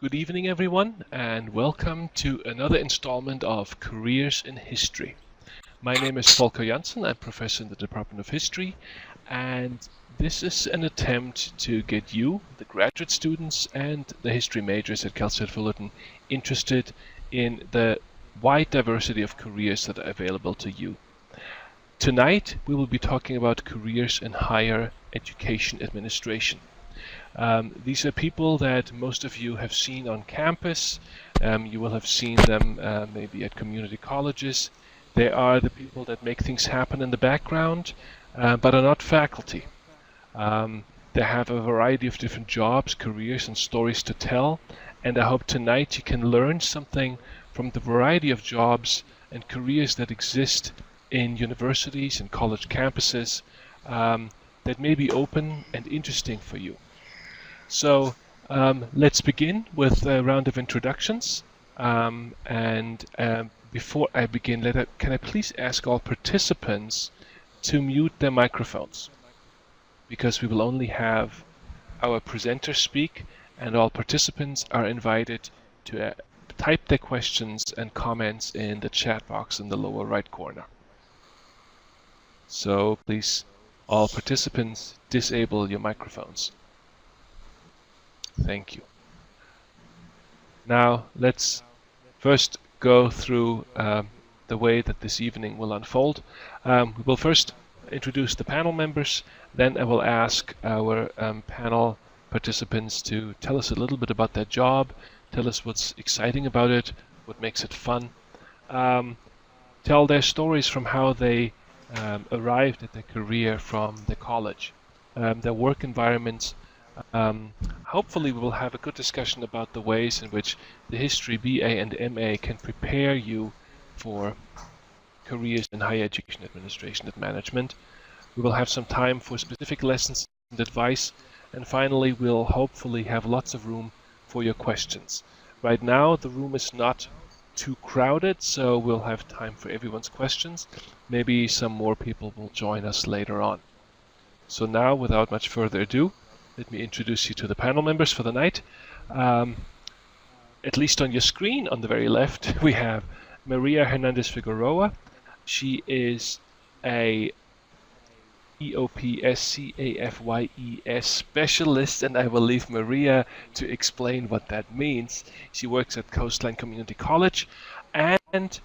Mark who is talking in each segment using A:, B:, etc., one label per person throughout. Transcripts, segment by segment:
A: Good evening, everyone, and welcome to another installment of Careers in History. My name is Volker Janssen. I'm professor in the Department of History, and this is an attempt to get you, the graduate students, and the history majors at Cal State Fullerton interested in the wide diversity of careers that are available to you. Tonight, we will be talking about careers in higher education administration. These are people that most of you have seen on campus. You will have seen them maybe at community colleges. They are the people that make things happen in the background, but are not faculty. They have a variety of different jobs, careers, and stories to tell, and I hope tonight you can learn something from the variety of jobs and careers that exist in universities and college campuses that may be open and interesting for you. So let's begin with a round of introductions. Before I begin, can I please ask all participants to mute their microphones? Because we will only have our presenter speak, and all participants are invited to type their questions and comments in the chat box in the lower right corner. So please, all participants, disable your microphones. Thank you. Now let's first go through the way that this evening will unfold. We will first introduce the panel members, then I will ask our panel participants to tell us a little bit about their job, tell us what's exciting about it, what makes it fun, tell their stories from how they arrived at their career from the college, their work environments. Hopefully we will have a good discussion about the ways in which the history BA and MA can prepare you for careers in higher education administration and management. We will have some time for specific lessons and advice, and finally we'll hopefully have lots of room for your questions. Right now the room is not too crowded, so we'll have time for everyone's questions. Maybe some more people will join us later on. So now, without much further ado, let me introduce you to the panel members for the night. At least on your screen, on the very left, we have Maria Hernandez Figueroa. She is a EOPSCAFYES specialist, and I will leave Maria to explain what that means. She works at Coastline Community College, and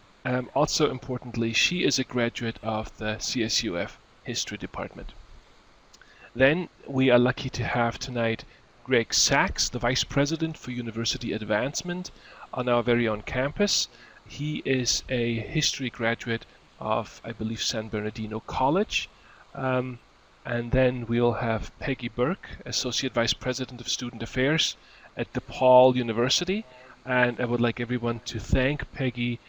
A: also importantly, she is a graduate of the CSUF History Department. Then we are lucky to have tonight Greg Sachs, the Vice President for University Advancement on our very own campus. He is a history graduate of, I believe, San Bernardino College. And then we'll have Peggy Burke, Associate Vice President of Student Affairs at DePaul University. And I would like everyone to thank Peggy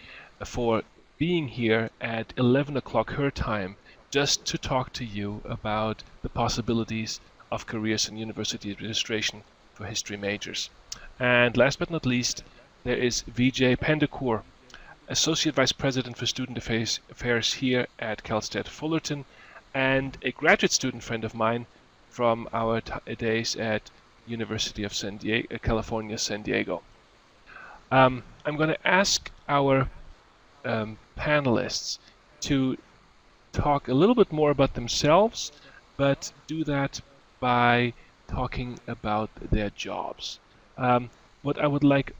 A: for being here at 11 o'clock her time, just to talk to you about the possibilities of careers in university administration for history majors. And last but not least, there is Vijay Pendakur, Associate Vice President for Student Affairs here at Cal State Fullerton, and a graduate student friend of mine from our days at University of California, San Diego. I'm going to ask our panelists to talk a little bit more about themselves, but do that by talking about their jobs. What I would like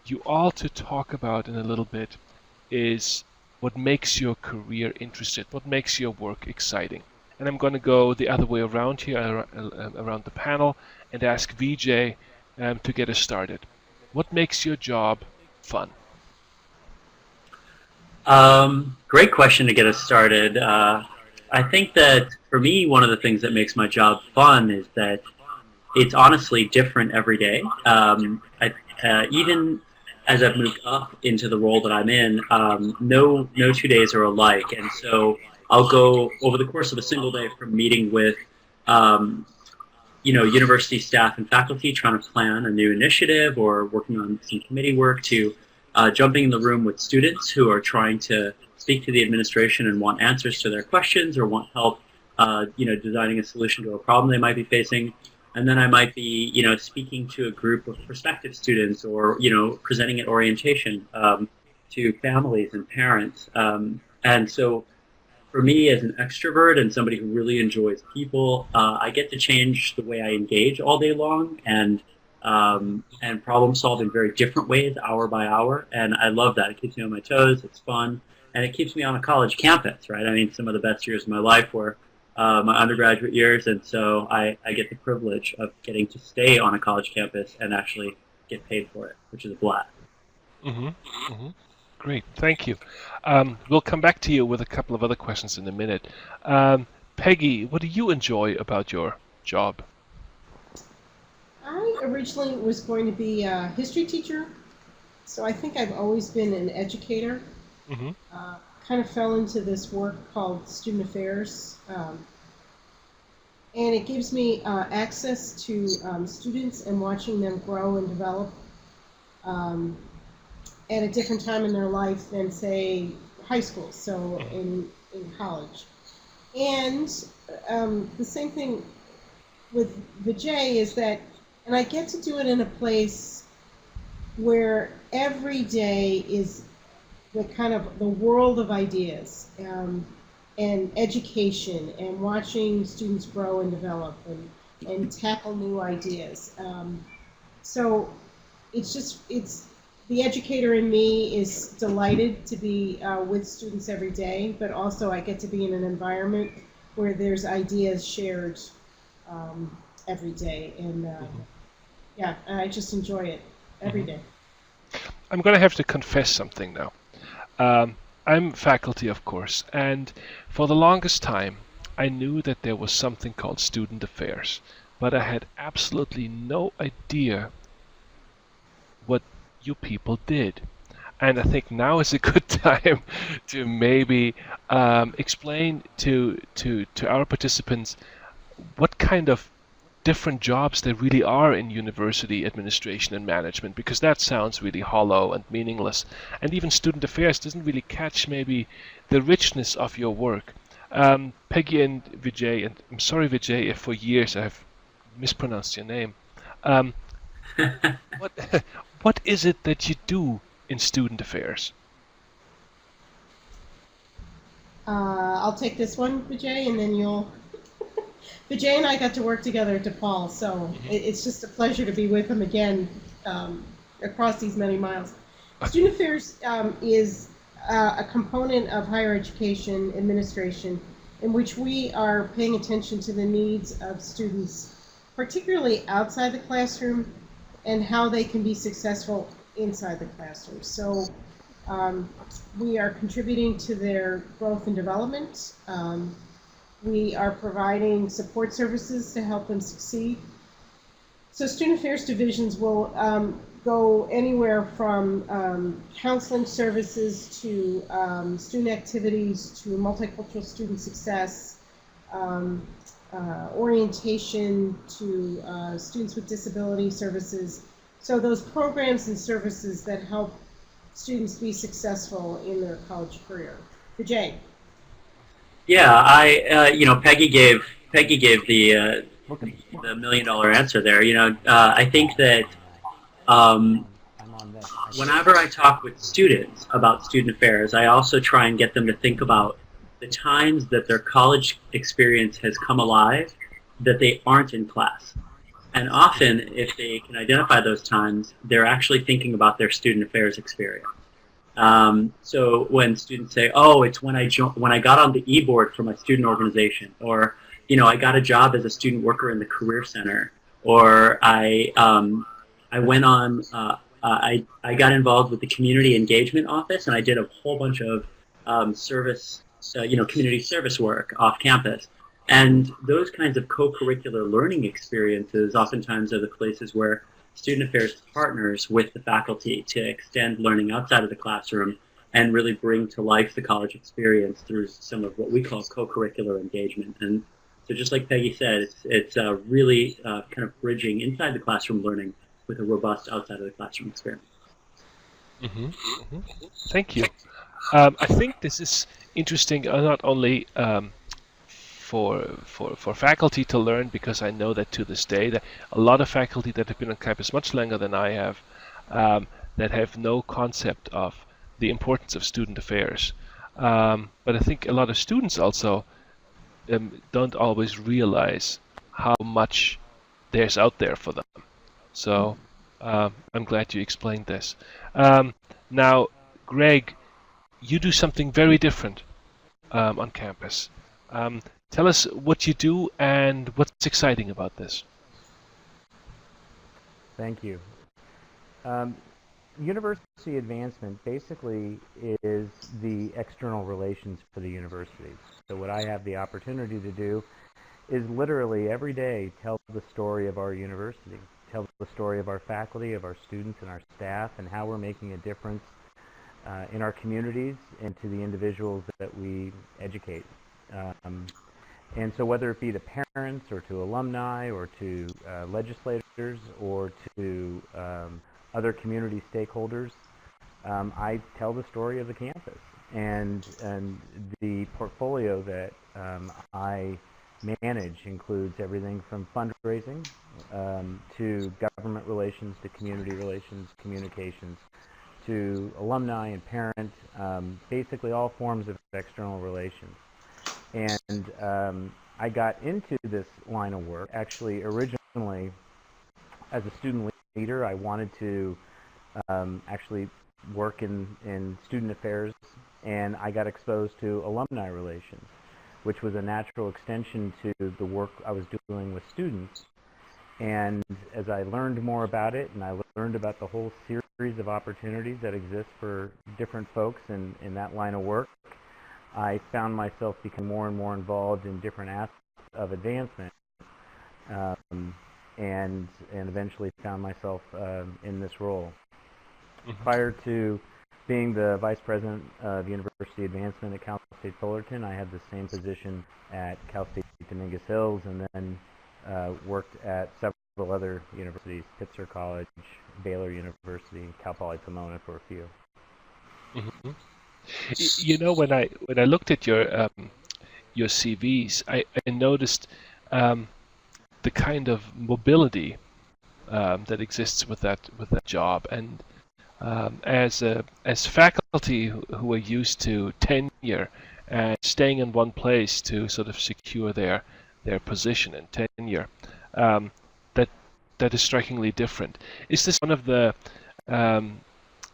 A: you all to talk about in a little bit is what makes your career interesting, what makes your work exciting. And I'm going to go the other way around here, around the panel, and ask Vijay to get us started. What makes your job fun?
B: Great question to get us started. I think that for me, one of the things that makes my job fun is that it's honestly different every day. Even as I've moved up into the role that I'm in, no 2 days are alike, and so I'll go over the course of a single day from meeting with university staff and faculty trying to plan a new initiative or working on some committee work to jumping in the room with students who are trying to speak to the administration and want answers to their questions or want help designing a solution to a problem they might be facing, and then I might be, speaking to a group of prospective students, or presenting at orientation to families and parents. And so, for me, as an extrovert and somebody who really enjoys people, I get to change the way I engage all day long, and problem solve in very different ways, hour by hour. And I love that. It keeps me on my toes. It's fun, and it keeps me on a college campus, right? I mean, some of the best years of my life were my undergraduate years, and so I get the privilege of getting to stay on a college campus and actually get paid for it, which is a blast.
A: Mm-hmm. Mm-hmm. Great, thank you. We'll come back to you with a couple of other questions in a minute. Peggy, what do you enjoy about your job?
C: I originally was going to be a history teacher, so I think I've always been an educator.
A: Mm-hmm.
C: Kind of fell into this work called Student Affairs, and it gives me access to students and watching them grow and develop at a different time in their life than, say, high school, so in college. And the same thing with Vijay is that, and I get to do it in a place where every day is the kind of the world of ideas and education and watching students grow and develop and tackle new ideas. So it's the educator in me is delighted to be with students every day, but also I get to be in an environment where there's ideas shared every day, and yeah, I just enjoy it every day.
A: I'm going to have to confess something now. I'm faculty, of course, and for the longest time I knew that there was something called student affairs, but I had absolutely no idea what you people did. And I think now is a good time to maybe explain to our participants what kind of different jobs there really are in university administration and management, because that sounds really hollow and meaningless. And even student affairs doesn't really catch maybe the richness of your work. Peggy and Vijay, and I'm sorry Vijay if for years I've mispronounced your name. What is it that you do in student affairs?
C: I'll take this one, Vijay, and then you'll... Vijay and I got to work together at DePaul, so it's just a pleasure to be with him again across these many miles. Student Affairs is a component of higher education administration in which we are paying attention to the needs of students, particularly outside the classroom, and how they can be successful inside the classroom. So we are contributing to their growth and development. We are providing support services to help them succeed. So student affairs divisions will go anywhere from counseling services to student activities to multicultural student success, orientation to students with disability services. So those programs and services that help students be successful in their college career. Vijay.
B: Yeah, Peggy gave the $1 million answer there. I think that whenever I talk with students about student affairs, I also try and get them to think about the times that their college experience has come alive that they aren't in class. And often, if they can identify those times, they're actually thinking about their student affairs experience. So when students say, "Oh, it's when I got on the e-board for my student organization," or I got a job as a student worker in the career center, or I went on, I got involved with the community engagement office, and I did a whole bunch of service, community service work off campus. And those kinds of co-curricular learning experiences oftentimes are the places where student affairs partners with the faculty to extend learning outside of the classroom and really bring to life the college experience through some of what we call co-curricular engagement. And so just like Peggy said, it's really kind of bridging inside the classroom learning with a robust outside of the classroom experience.
A: Mm-hmm. Mm-hmm. Thank you. I think this is interesting not only for faculty to learn, because I know that to this day that a lot of faculty that have been on campus much longer than I have, that have no concept of the importance of student affairs. But I think a lot of students also don't always realize how much there's out there for them. So I'm glad you explained this. Now, Greg, you do something very different on campus. Tell us what you do and what's exciting about this.
D: Thank you. University advancement basically is the external relations for the university. So what I have the opportunity to do is literally every day tell the story of our university, tell the story of our faculty, of our students and our staff, and how we're making a difference in our communities and to the individuals that we educate. And so whether it be to parents or to alumni or to legislators or to other community stakeholders, I tell the story of the campus. And the portfolio that I manage includes everything from fundraising to government relations to community relations, communications, to alumni and parent, basically all forms of external relations. And I got into this line of work actually originally as a student leader. I wanted to actually work in student affairs, and I got exposed to alumni relations, which was a natural extension to the work I was doing with students. And as I learned more about it, and I learned about the whole series of opportunities that exist for different folks in that line of work, I found myself becoming more and more involved in different aspects of advancement, and eventually found myself in this role. Mm-hmm. Prior to being the Vice President of University Advancement at Cal State Fullerton, I had the same position at Cal State Dominguez Hills, and then worked at several other universities, Pitzer College, Baylor University, Cal Poly Pomona, for a few.
A: Mm-hmm. You know, when I looked at your CVs, I noticed the kind of mobility that exists with that job, and as faculty who are used to tenure and staying in one place to sort of secure their position and tenure, that is strikingly different. Is this one of the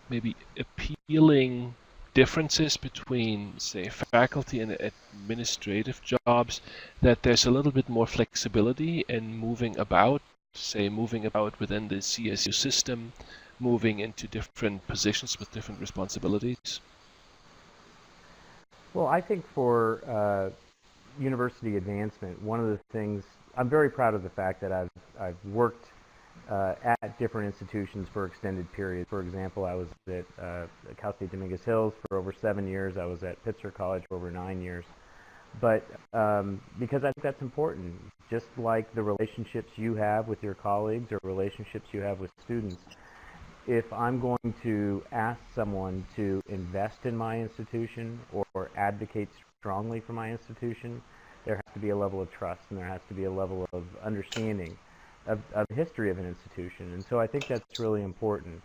A: maybe appealing differences between, say, faculty and administrative jobs, that there's a little bit more flexibility in moving about within the CSU system, moving into different positions with different responsibilities?
D: Well, I think for university advancement, one of the things, I'm very proud of the fact that I've worked at different institutions for extended periods. For example, I was at Cal State Dominguez Hills for over 7 years. I was at Pitzer College for over 9 years. But because I think that's important, just like the relationships you have with your colleagues or relationships you have with students, if I'm going to ask someone to invest in my institution or advocate strongly for my institution, there has to be a level of trust, and there has to be a level of understanding of the history of an institution. And so I think that's really important.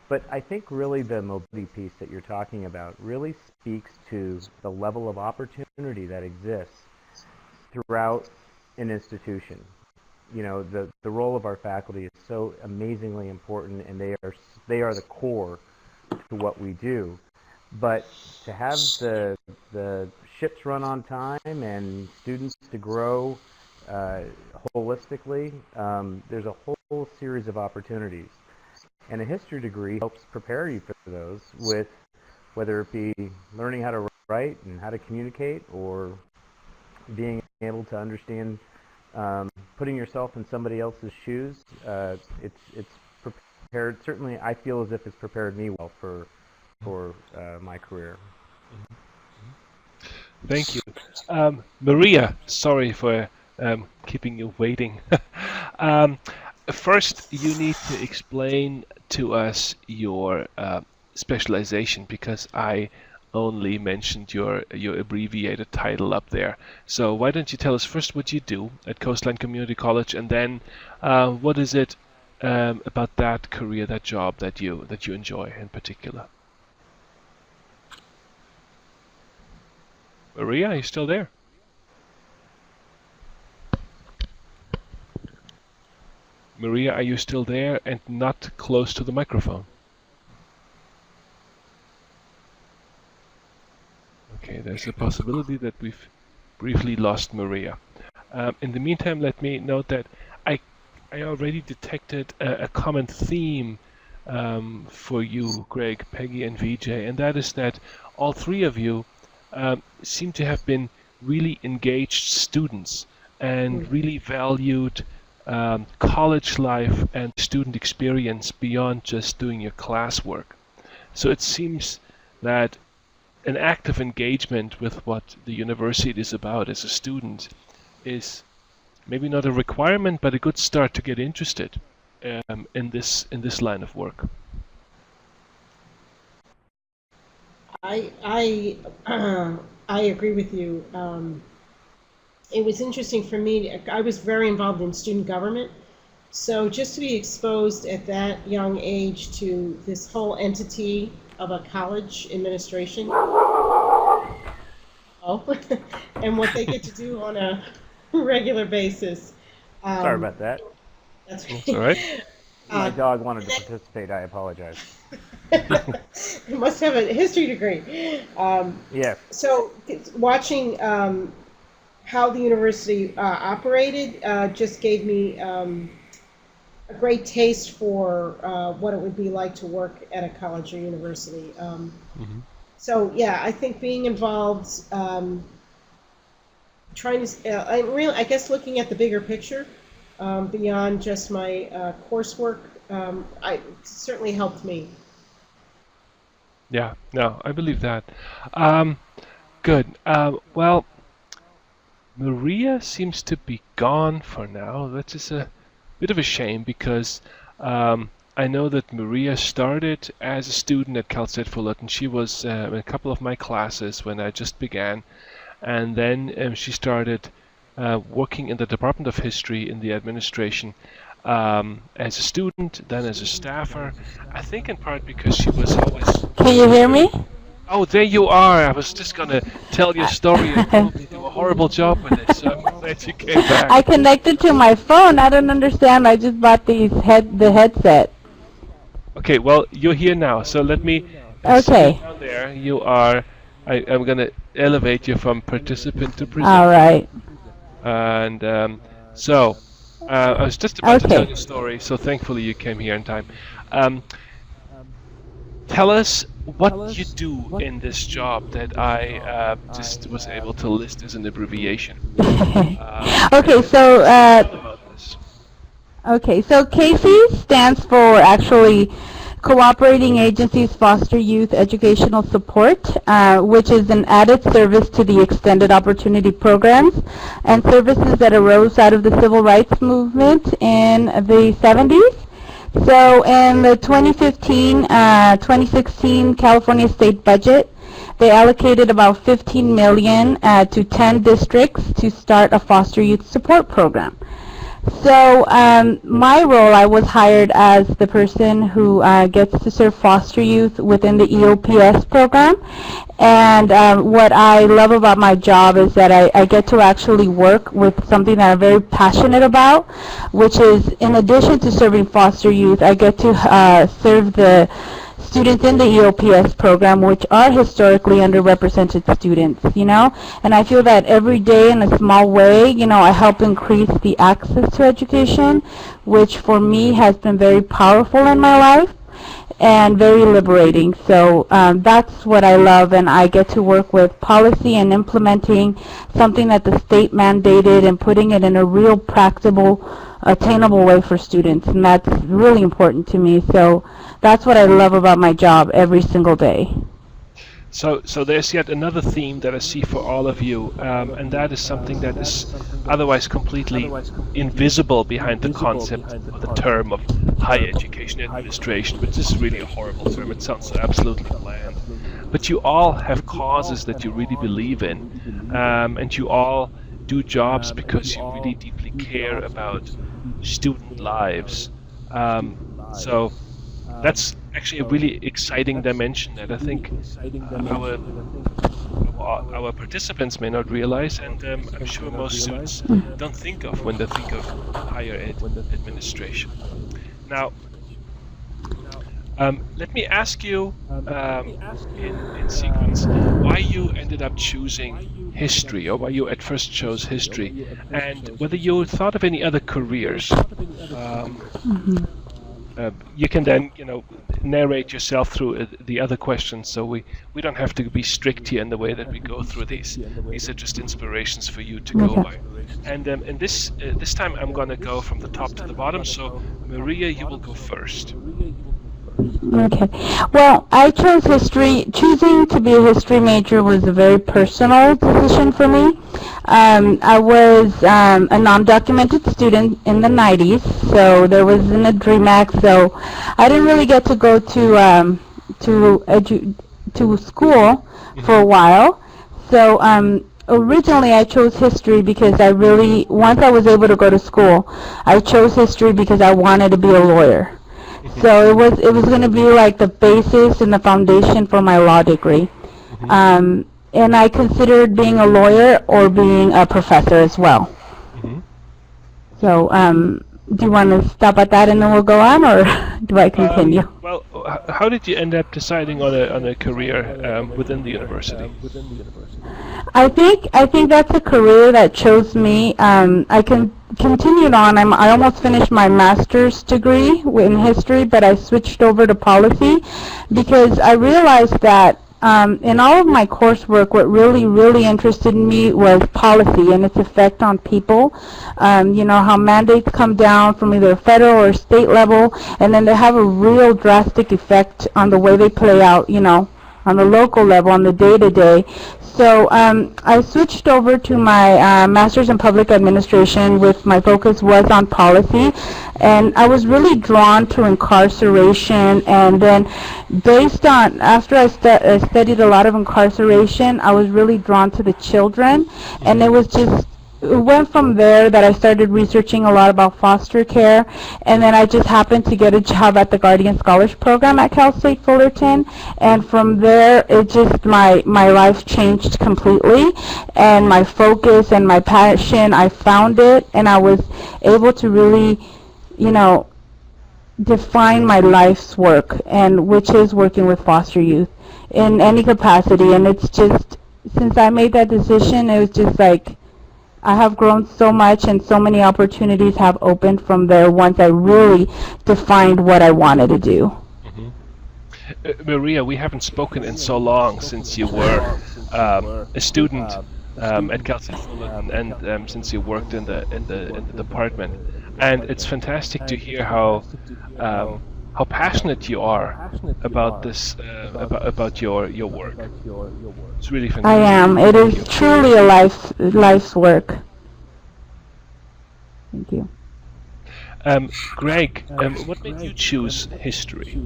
D: But I think really the mobility piece that you're talking about really speaks to the level of opportunity that exists throughout an institution. You know, the role of our faculty is so amazingly important, and they are the core to what we do. But to have the ships run on time and students to grow holistically, there's a whole series of opportunities. And a history degree helps prepare you for those, with whether it be learning how to write and how to communicate, or being able to understand, putting yourself in somebody else's shoes. It's prepared, certainly I feel as if it's prepared me well for my career.
A: Thank you. Maria, sorry for keeping you waiting. First, you need to explain to us your specialization, because I only mentioned your abbreviated title up there. So why don't you tell us first what you do at Coastline Community College, and then what is it about that career, that job that you enjoy in particular? Maria, are you still there? Maria, are you still there and not close to the microphone? Okay, there's a possibility that we've briefly lost Maria. In the meantime, let me note that I already detected a common theme for you, Greg, Peggy, and Vijay, and that is that all three of you seem to have been really engaged students and really valued college life and student experience beyond just doing your classwork. So it seems that an active engagement with what the university is about as a student is maybe not a requirement, but a good start to get interested in this line of work.
C: I agree with you. It was interesting for me. I was very involved in student government, so just to be exposed at that young age to this whole entity of a college administration, and what they get to do on a regular basis.
D: Sorry about that.
C: That's right.
A: All right.
D: My dog wanted to participate. I apologize.
C: You must have a history degree.
D: Yes.
C: So watching how the university operated just gave me a great taste for what it would be like to work at a college or university. So yeah, I think being involved, trying to, I guess looking at the bigger picture beyond just my coursework, it certainly helped me.
A: Yeah, no, I believe that. Good. Well, Maria seems to be gone for now. That is a bit of a shame because I know that Maria started as a student at Cal State Fullerton. She was in a couple of my classes when I just began, and then she started working in the Department of History in the administration as a student, then as a staffer. I think in part because she was always...
E: Can you hear me?
A: Oh, there you are. I was just going to tell your story and probably do a horrible job with it, so I'm glad you came back.
E: I connected to my phone. I don't understand. I just bought the headset.
A: Okay, well, you're here now, so let me...
E: Okay.
A: Down there, you are... I'm going to elevate you from participant to presenter.
E: All right.
A: And I was just about to tell your story, so thankfully you came here in time. Tell us what you do in this job that I just was able to list as an abbreviation.
E: Okay, so CASE stands for actually Cooperating Agencies Foster Youth Educational Support, which is an added service to the Extended Opportunity Programs and services that arose out of the Civil Rights Movement in the 70s. So in the 2015-2016 California state budget, they allocated about $15 million to 10 districts to start a foster youth support program. So my role, I was hired as the person who gets to serve foster youth within the EOPS program. And what I love about my job is that I get to actually work with something that I'm very passionate about, which is, in addition to serving foster youth, I get to serve the students in the EOPS program, which are historically underrepresented students, you know, and I feel that every day in a small way, you know, I help increase the access to education, which for me has been very powerful in my life and very liberating. So that's what I love, and I get to work with policy and implementing something that the state mandated and putting it in a real practical, attainable way for students, and that's really important to me. So that's what I love about my job every single day.
A: So there's yet another theme that I see for all of you, and that is something that is otherwise completely invisible behind the concept of the term of higher education administration, which is really a horrible term. It sounds so absolutely bland. but you all have causes that you really believe in, and you all do jobs because you really deeply care about student lives. So that's actually a really exciting dimension that I think our participants may not realize, and I'm sure most students don't think of when they think of higher ed administration. Now, let me ask you in sequence why you ended up choosing history, or why you at first chose history, and whether you thought of any other careers. You can then, narrate yourself through the other questions, so we don't have to be strict here in the way that we go through these. These are just inspirations for you to go by. And this time I'm going to go from the top to the bottom, so Maria, you will go first.
E: Okay. Well, I chose history. Choosing to be a history major was a very personal decision for me. I was a non-documented student in the 90s, so there wasn't a DREAM Act, so I didn't really get to go to school for a while. So originally I chose history because once I was able to go to school, I chose history because I wanted to be a lawyer. So it was going to be like the basis and the foundation for my law degree. And I considered being a lawyer or being a professor as well. So do you want to stop at that and then we'll go on, or do I continue?
A: Well, how did you end up deciding on a career within the university?
E: I think that's a career that chose me. I continued on. I almost finished my master's degree in history, but I switched over to policy because I realized that in all of my coursework, what really interested me was policy and its effect on people. How mandates come down from either federal or state level, and then they have a real drastic effect on the way they play out, on the local level, on the day-to-day. So I switched over to my master's in public administration with my focus was on policy, and I was really drawn to incarceration. And then after I studied a lot of incarceration, I was really drawn to the children, and it went from there that I started researching a lot about foster care, and then I just happened to get a job at the Guardian Scholars Program at Cal State Fullerton, and from there my life changed completely, and my focus and my passion, I found it, and I was able to really, define my life's work, and which is working with foster youth in any capacity. And it's just, since I made that decision, it was just like, I have grown so much, and so many opportunities have opened from there once I really defined what I wanted to do.
A: Maria, we haven't spoken in so long since you were a student at Cal State Fullerton, and since you worked in the department. And it's fantastic to hear how passionate you are about this, about your work. It's really fantastic.
E: I am. It is truly a life's work. Thank you.
A: Greg, what made you choose history?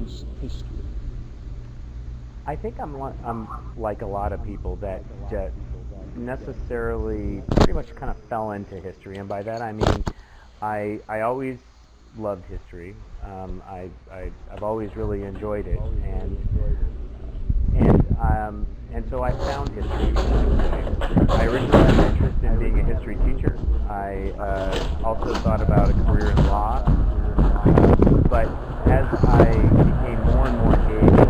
D: I think I'm like a lot of people that necessarily pretty much kind of fell into history, and by that I mean I always loved history. I've always really enjoyed it, and so I found history. I originally had an interest in being a history teacher. I also thought about a career in law, but as I became more and more engaged.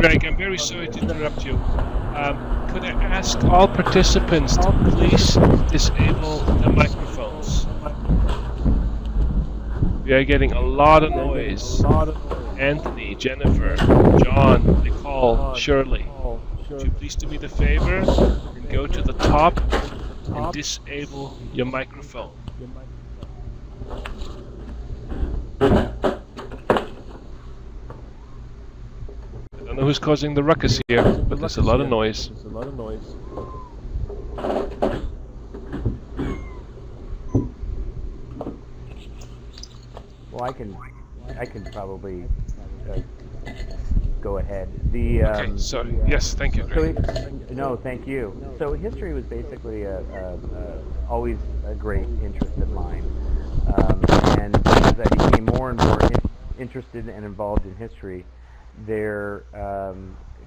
A: Greg, I'm very sorry to interrupt you. Could I ask all participants to please disable the microphones? We are getting a lot of noise. Anthony, Jennifer, John, Nicole, Shirley. Would you please do me the favor and go to the top and disable your microphone? I don't know who's causing the ruckus here, but there's a lot of noise.
D: Well, I can probably go ahead.
A: Okay, sorry. Yes, thank you, Greg.
D: No, thank you. So history was basically always a great interest of mine. And as I became more and more interested and involved in history, their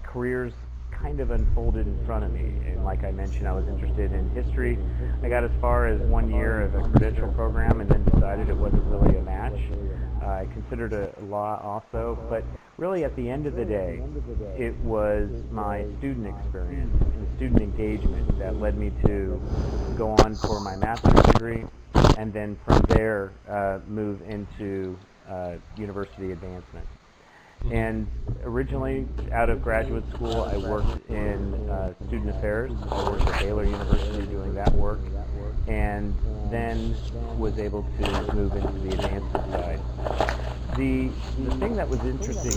D: careers kind of unfolded in front of me. And like I mentioned, I was interested in history. I got as far as 1 year of a credential program and then decided it wasn't really a match. I considered a law also, but really at the end of the day, it was my student experience and student engagement that led me to go on for my master's degree and then from there move into university advancement. And originally, out of graduate school, I worked in student affairs. I worked at Baylor University doing that work, and then was able to move into the advancement side. The thing that was interesting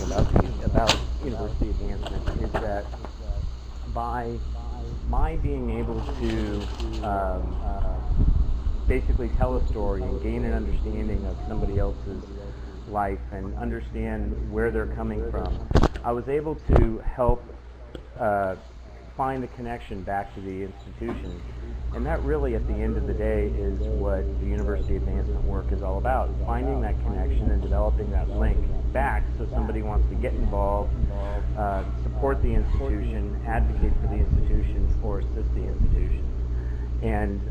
D: about university advancement is that by my being able to basically tell a story and gain an understanding of somebody else's life and understand where they're coming from, I was able to help find the connection back to the institution. And that really, at the end of the day, is what the university advancement work is all about, finding that connection and developing that link back so somebody wants to get involved, support the institution, advocate for the institution, or assist the institution. And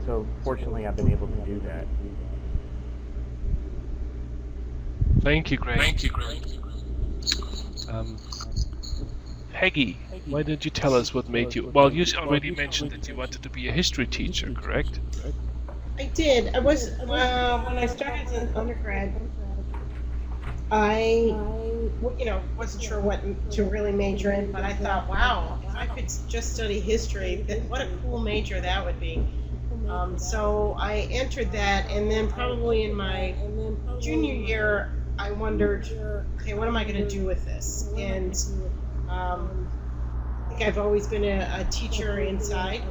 D: so fortunately I've been able to do that.
A: Thank you, Greg. Peggy, why did you tell us what made you... Well, you already mentioned that you wanted to be a history teacher, correct?
C: I did. I was, when I started as an undergrad, I, wasn't sure what to really major in, but I thought, wow, if I could just study history, then what a cool major that would be. So I entered that, and then probably in my junior year, I wondered, okay, what am I going to do with this? And I think I've always been a teacher inside.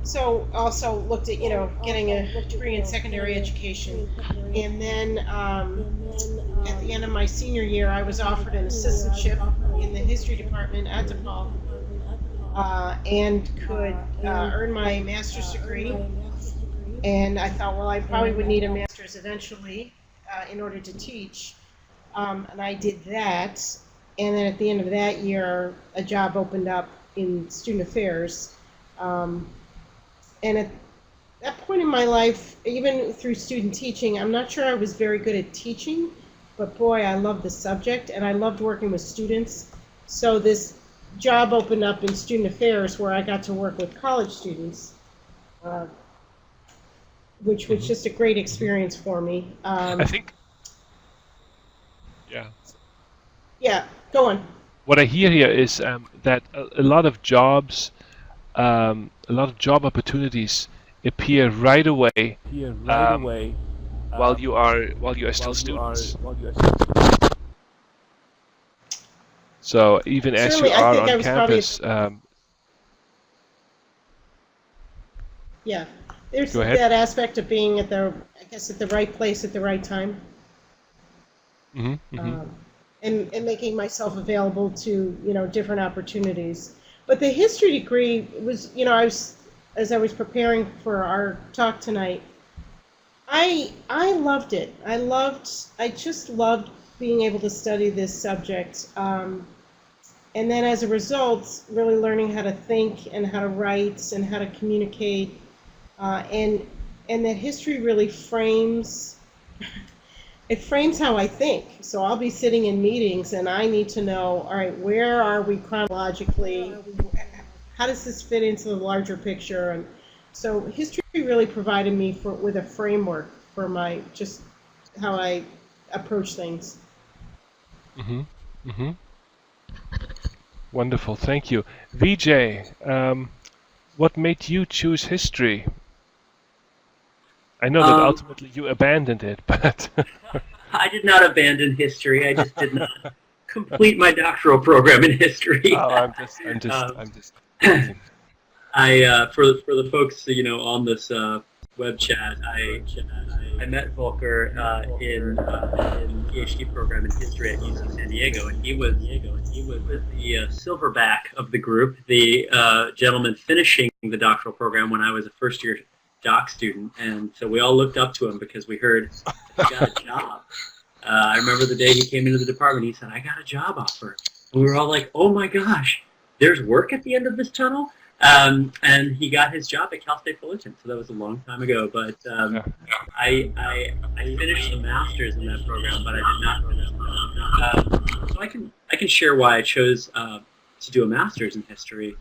C: So also looked at, getting a degree in secondary education. And then at the end of my senior year, I was offered an assistantship in the history department at DePaul and could earn my master's degree. And I thought, well, I probably would need a master's eventually in order to teach. And I did that. And then at the end of that year, a job opened up in student affairs. And at that point in my life, even through student teaching, I'm not sure I was very good at teaching, but boy, I loved the subject and I loved working with students. So this job opened up in student affairs where I got to work with college students, which was just a great experience for me.
A: I think... Yeah.
C: Yeah, go on.
A: What I hear here is that a lot of jobs, a lot of job opportunities appear right away while you are still students. So even as
C: Certainly,
A: you
C: I
A: are
C: think I
A: on
C: was
A: campus,
C: yeah, there's
A: Go ahead.
C: that aspect of being at the right place at the right time. And making myself available to different opportunities. But the history degree was, as I was preparing for our talk tonight, I loved it. I just loved being able to study this subject. And then as a result, really learning how to think and how to write and how to communicate. And that history really frames how I think. So I'll be sitting in meetings and I need to know, all right, where are we chronologically? How does this fit into the larger picture? And so history really provided me with a framework for just how I approach things.
A: Wonderful, thank you. Vijay, what made you choose history? I know that ultimately you abandoned it, but...
B: I did not abandon history. I just did not complete my doctoral program in history.
A: Oh, I'm just.
B: I for the folks on this web chat, I I met Volker in PhD program in history at UC San Diego, and he was the silverback of the group, the gentleman finishing the doctoral program when I was a first-year doc student, and so we all looked up to him because we heard he got a job. I remember the day he came into the department, he said, "I got a job offer." And we were all like, "Oh my gosh, there's work at the end of this tunnel?" And he got his job at Cal State Fullerton, so that was a long time ago. But I finished the master's in that program, but I did not finish it. So I can share why I chose to do a master's in history,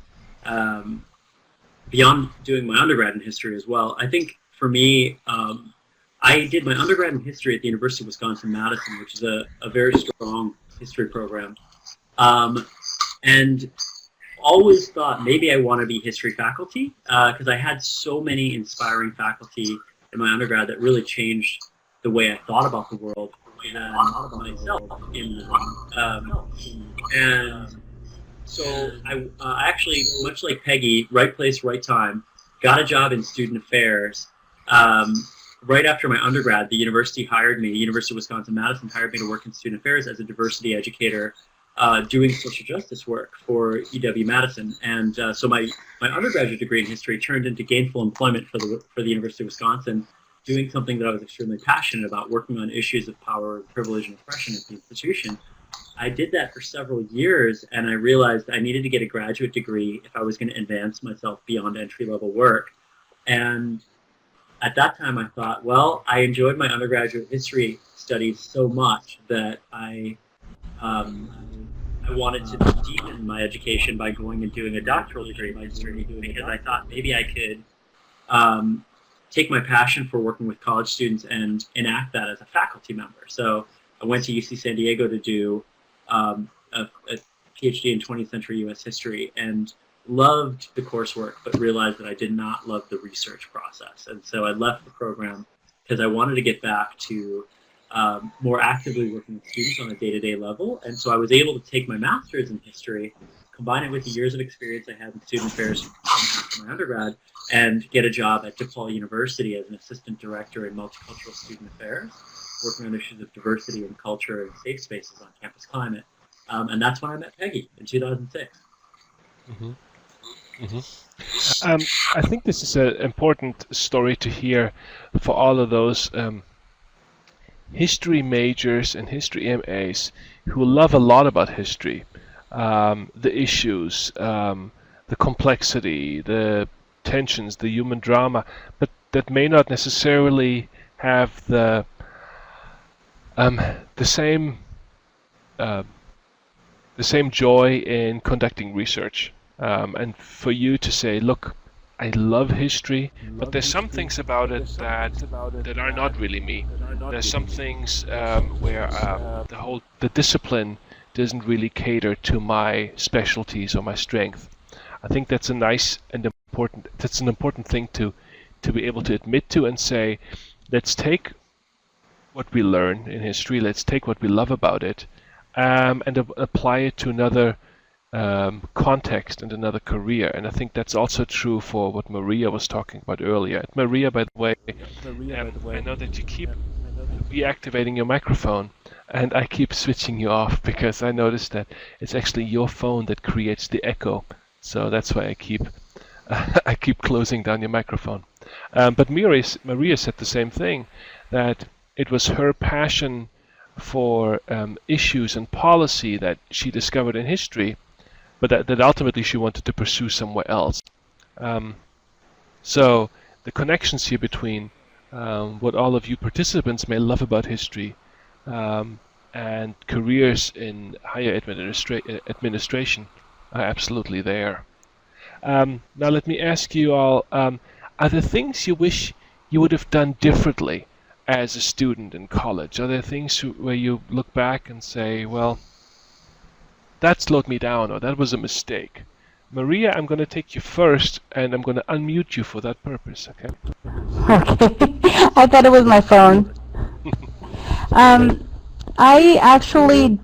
B: beyond doing my undergrad in history as well. I think for me, I did my undergrad in history at the University of Wisconsin-Madison, which is a very strong history program, and always thought maybe I want to be history faculty because I had so many inspiring faculty in my undergrad that really changed the way I thought about the world and myself. And so I actually, much like Peggy, right place, right time, got a job in student affairs. Right after my undergrad, the university hired me, the University of Wisconsin-Madison hired me to work in student affairs as a diversity educator, doing social justice work for UW-Madison. And so my undergraduate degree in history turned into gainful employment for the University of Wisconsin, doing something that I was extremely passionate about, working on issues of power, privilege, and oppression at the institution. I did that for several years, and I realized I needed to get a graduate degree if I was going to advance myself beyond entry-level work. And at that time, I thought, well, I enjoyed my undergraduate history studies so much that I wanted to deepen my education by going and doing a doctoral degree in history, because I thought maybe I could take my passion for working with college students and enact that as a faculty member. So I went to UC San Diego to do a PhD in 20th century U.S. history and loved the coursework, but realized that I did not love the research process. And so I left the program because I wanted to get back to more actively working with students on a day-to-day level. And so I was able to take my master's in history, combine it with the years of experience I had in student affairs from my undergrad, and get a job at DePaul University as an assistant director in multicultural student affairs, working on issues of diversity and culture and safe spaces on campus climate. And that's when I met Peggy in 2006.
A: Mm-hmm. Mm-hmm. I think this is an important story to hear for all of those history majors and history MAs who love a lot about history, the issues, the complexity, the tensions, the human drama, but that may not necessarily have the same joy in conducting research. And for you to say, look, I love history, but there's some things about it that are not really me. There's some things where the discipline doesn't really cater to my specialties or my strength. I think that's an important thing to be able to admit to and say, let's take what we learn in history, let's take what we love about it, and apply it to another context and another career. And I think that's also true for what Maria was talking about earlier. Maria, by the way, I know that you keep reactivating your microphone, and I keep switching you off because I noticed that it's actually your phone that creates the echo. So that's why I keep closing down your microphone. But Maria said the same thing, that it was her passion for issues and policy that she discovered in history, but that ultimately she wanted to pursue somewhere else. So the connections here between what all of you participants may love about history and careers in higher administration are absolutely there. Now let me ask you all, are there things you wish you would have done differently as a student in college? Are there things where you look back and say, well, that slowed me down, or that was a mistake? Maria, I'm going to take you first, and I'm going to unmute you for that purpose, okay?
E: Okay. I thought it was my phone. I actually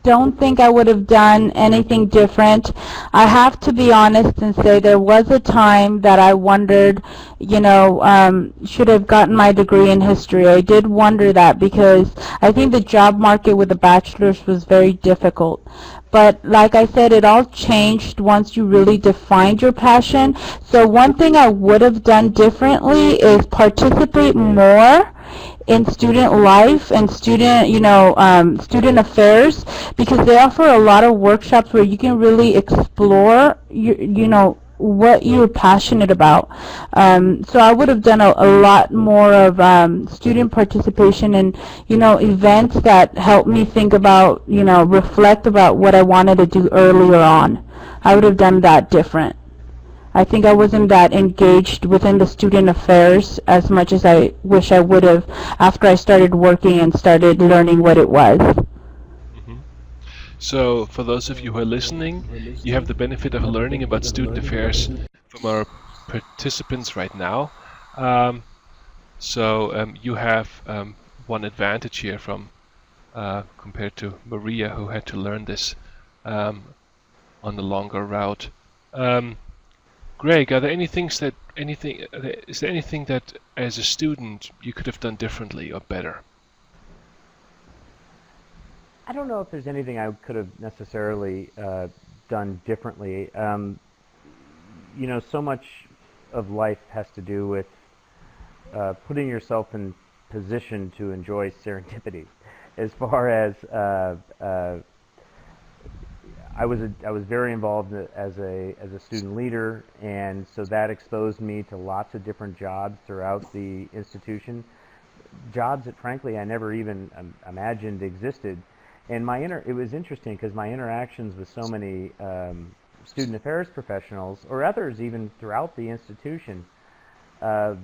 E: don't think I would have done anything different. I have to be honest and say there was a time that I wondered, should have gotten my degree in history. I did wonder that because I think the job market with a bachelor's was very difficult. But like I said, it all changed once you really defined your passion. So one thing I would have done differently is participate more in student life and student affairs, because they offer a lot of workshops where you can really explore what you're passionate about. So I would have done a lot more of student participation and events that helped me think about, reflect about what I wanted to do earlier on. I would have done that different. I think I wasn't that engaged within the student affairs as much as I wish I would have after I started working and started learning what it was.
A: So for those of you who are listening, you have the benefit of learning about student affairs from our participants right now. You have one advantage here from compared to Maria, who had to learn this on the longer route. Greg, are there is there anything that as a student you could have done differently or better?
D: I don't know if there's anything I could have necessarily done differently. So much of life has to do with putting yourself in position to enjoy serendipity. As far as I was very involved as a student leader, and so that exposed me to lots of different jobs throughout the institution. Jobs that, frankly, I never even imagined existed. And it was interesting because my interactions with so many student affairs professionals, or others even throughout the institution, I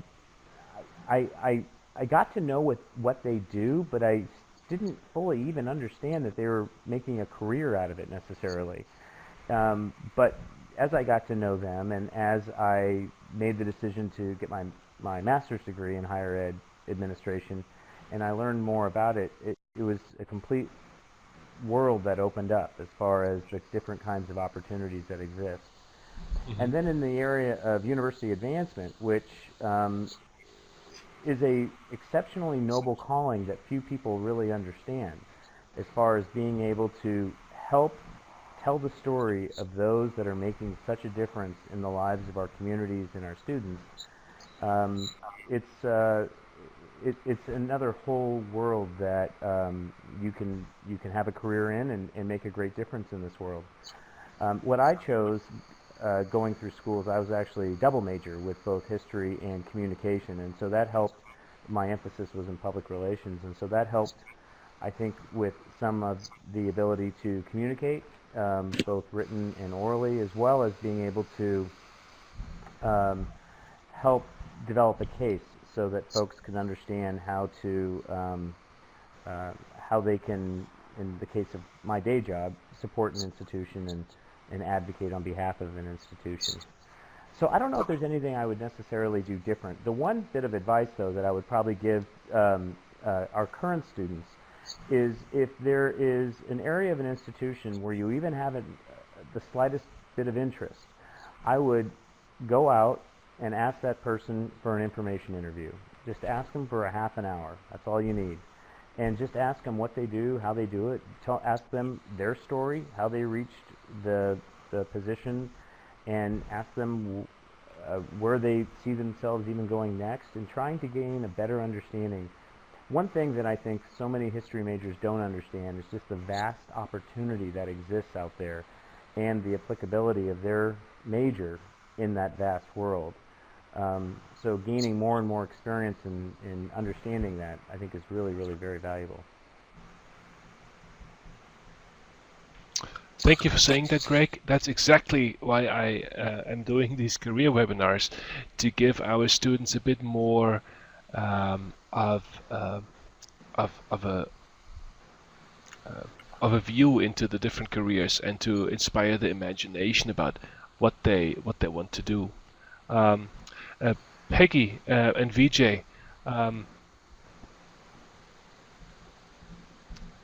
D: got to know what they do, but I didn't fully even understand that they were making a career out of it necessarily. But as I got to know them, and as I made the decision to get my master's degree in higher ed administration, and I learned more about it, it was a complete world that opened up as far as the different kinds of opportunities that exist. And then in the area of university advancement, which is a exceptionally noble calling that few people really understand, as far as being able to help tell the story of those that are making such a difference in the lives of our communities and our students. It's another whole world that you can have a career in and make a great difference in this world. What I chose going through schools, I was actually a double major with both history and communication, and so that helped. My emphasis was in public relations, and so that helped, I think, with some of the ability to communicate, both written and orally, as well as being able to help develop a case so that folks can understand how they can, in the case of my day job, support an institution and advocate on behalf of an institution. So I don't know if there's anything I would necessarily do different. The one bit of advice, though, that I would probably give our current students is if there is an area of an institution where you even have the slightest bit of interest, I would go out and ask that person for an information interview. Just ask them for a half an hour. That's all you need. And just ask them what they do, how they do it. Ask them their story, how they reached the position, and ask them where they see themselves even going next, and trying to gain a better understanding. One thing that I think so many history majors don't understand is just the vast opportunity that exists out there and the applicability of their major in that vast world. So gaining more and more experience in understanding that, I think, is really, really very valuable.
A: Thank you for saying that, Greg. That's exactly why I am doing these career webinars, to give our students a bit more of a view into the different careers, and to inspire the imagination about what they want to do. Peggy and Vijay,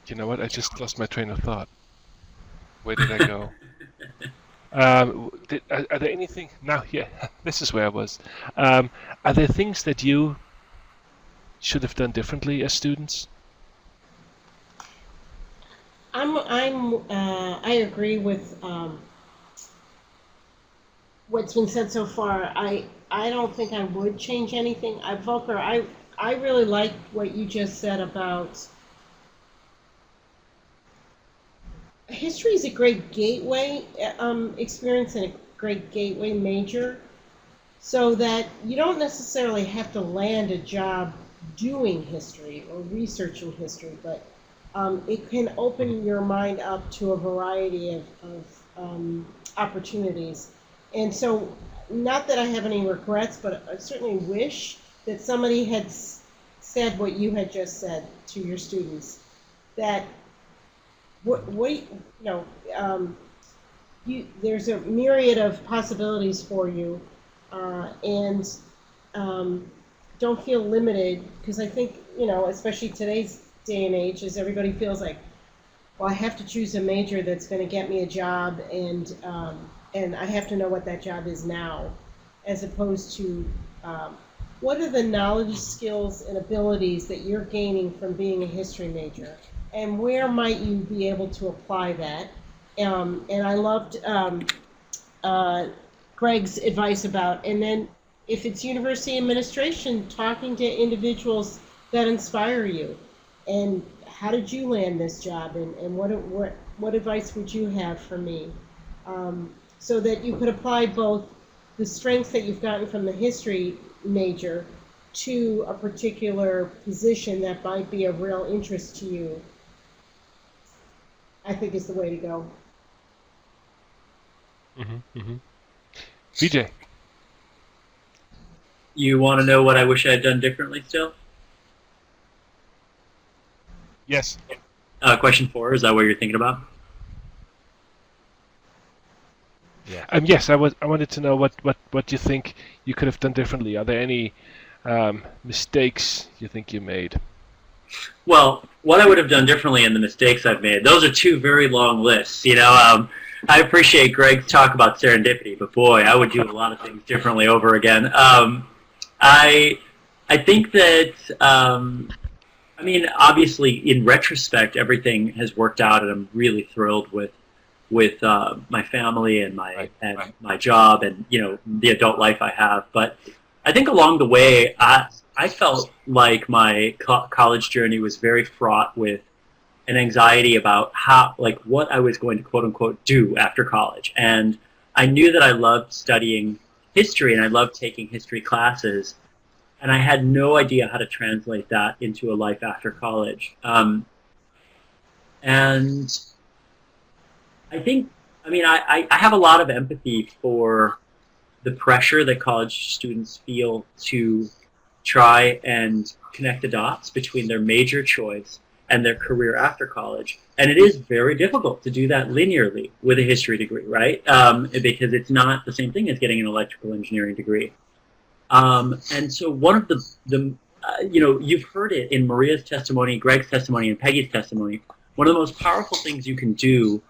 A: you know what? I just lost my train of thought. Where did I go? Are there anything now? Yeah, this is where I was. Are there things that you should have done differently as students?
C: I agree with what's been said so far. I don't think I would change anything. Volker, I really like what you just said about history is a great gateway experience and a great gateway major, so that you don't necessarily have to land a job doing history or researching history, but it can open your mind up to a variety of opportunities. And so, not that I have any regrets, but I certainly wish that somebody had said what you had just said to your students, that there's a myriad of possibilities for you, and don't feel limited, because I think, especially today's day and age, as everybody feels like, well, I have to choose a major that's going to get me a job, and I have to know what that job is now, as opposed to what are the knowledge, skills, and abilities that you're gaining from being a history major, and where might you be able to apply that? And I loved Greg's advice about, and then if it's university administration, talking to individuals that inspire you, and how did you land this job, and what advice would you have for me? So that you could apply both the strengths that you've gotten from the history major to a particular position that might be of real interest to you, I think is the way to go.
A: Vijay.
B: You want to know what I wish I had done differently still?
A: Yes.
B: Question 4, is that what you're thinking about?
D: Yeah.
A: Yes, I wanted to know what you think you could have done differently. Are there any mistakes you think you made?
B: Well, what I would have done differently and the mistakes I've made, those are two very long lists. I appreciate Greg's talk about serendipity, but boy, I would do a lot of things differently over again. I think that, obviously, in retrospect, everything has worked out, and I'm really thrilled with my family and my job and the adult life I have. But I think along the way, I felt like my college journey was very fraught with an anxiety about what I was going to quote unquote do after college. And I knew that I loved studying history and I loved taking history classes, and I had no idea how to translate that into a life after college. And I think, I have a lot of empathy for the pressure that college students feel to try and connect the dots between their major choice and their career after college. And it is very difficult to do that linearly with a history degree, right? Because it's not the same thing as getting an electrical engineering degree. And so one of the you've heard it in Maria's testimony, Greg's testimony, and Peggy's testimony. One of the most powerful things you can do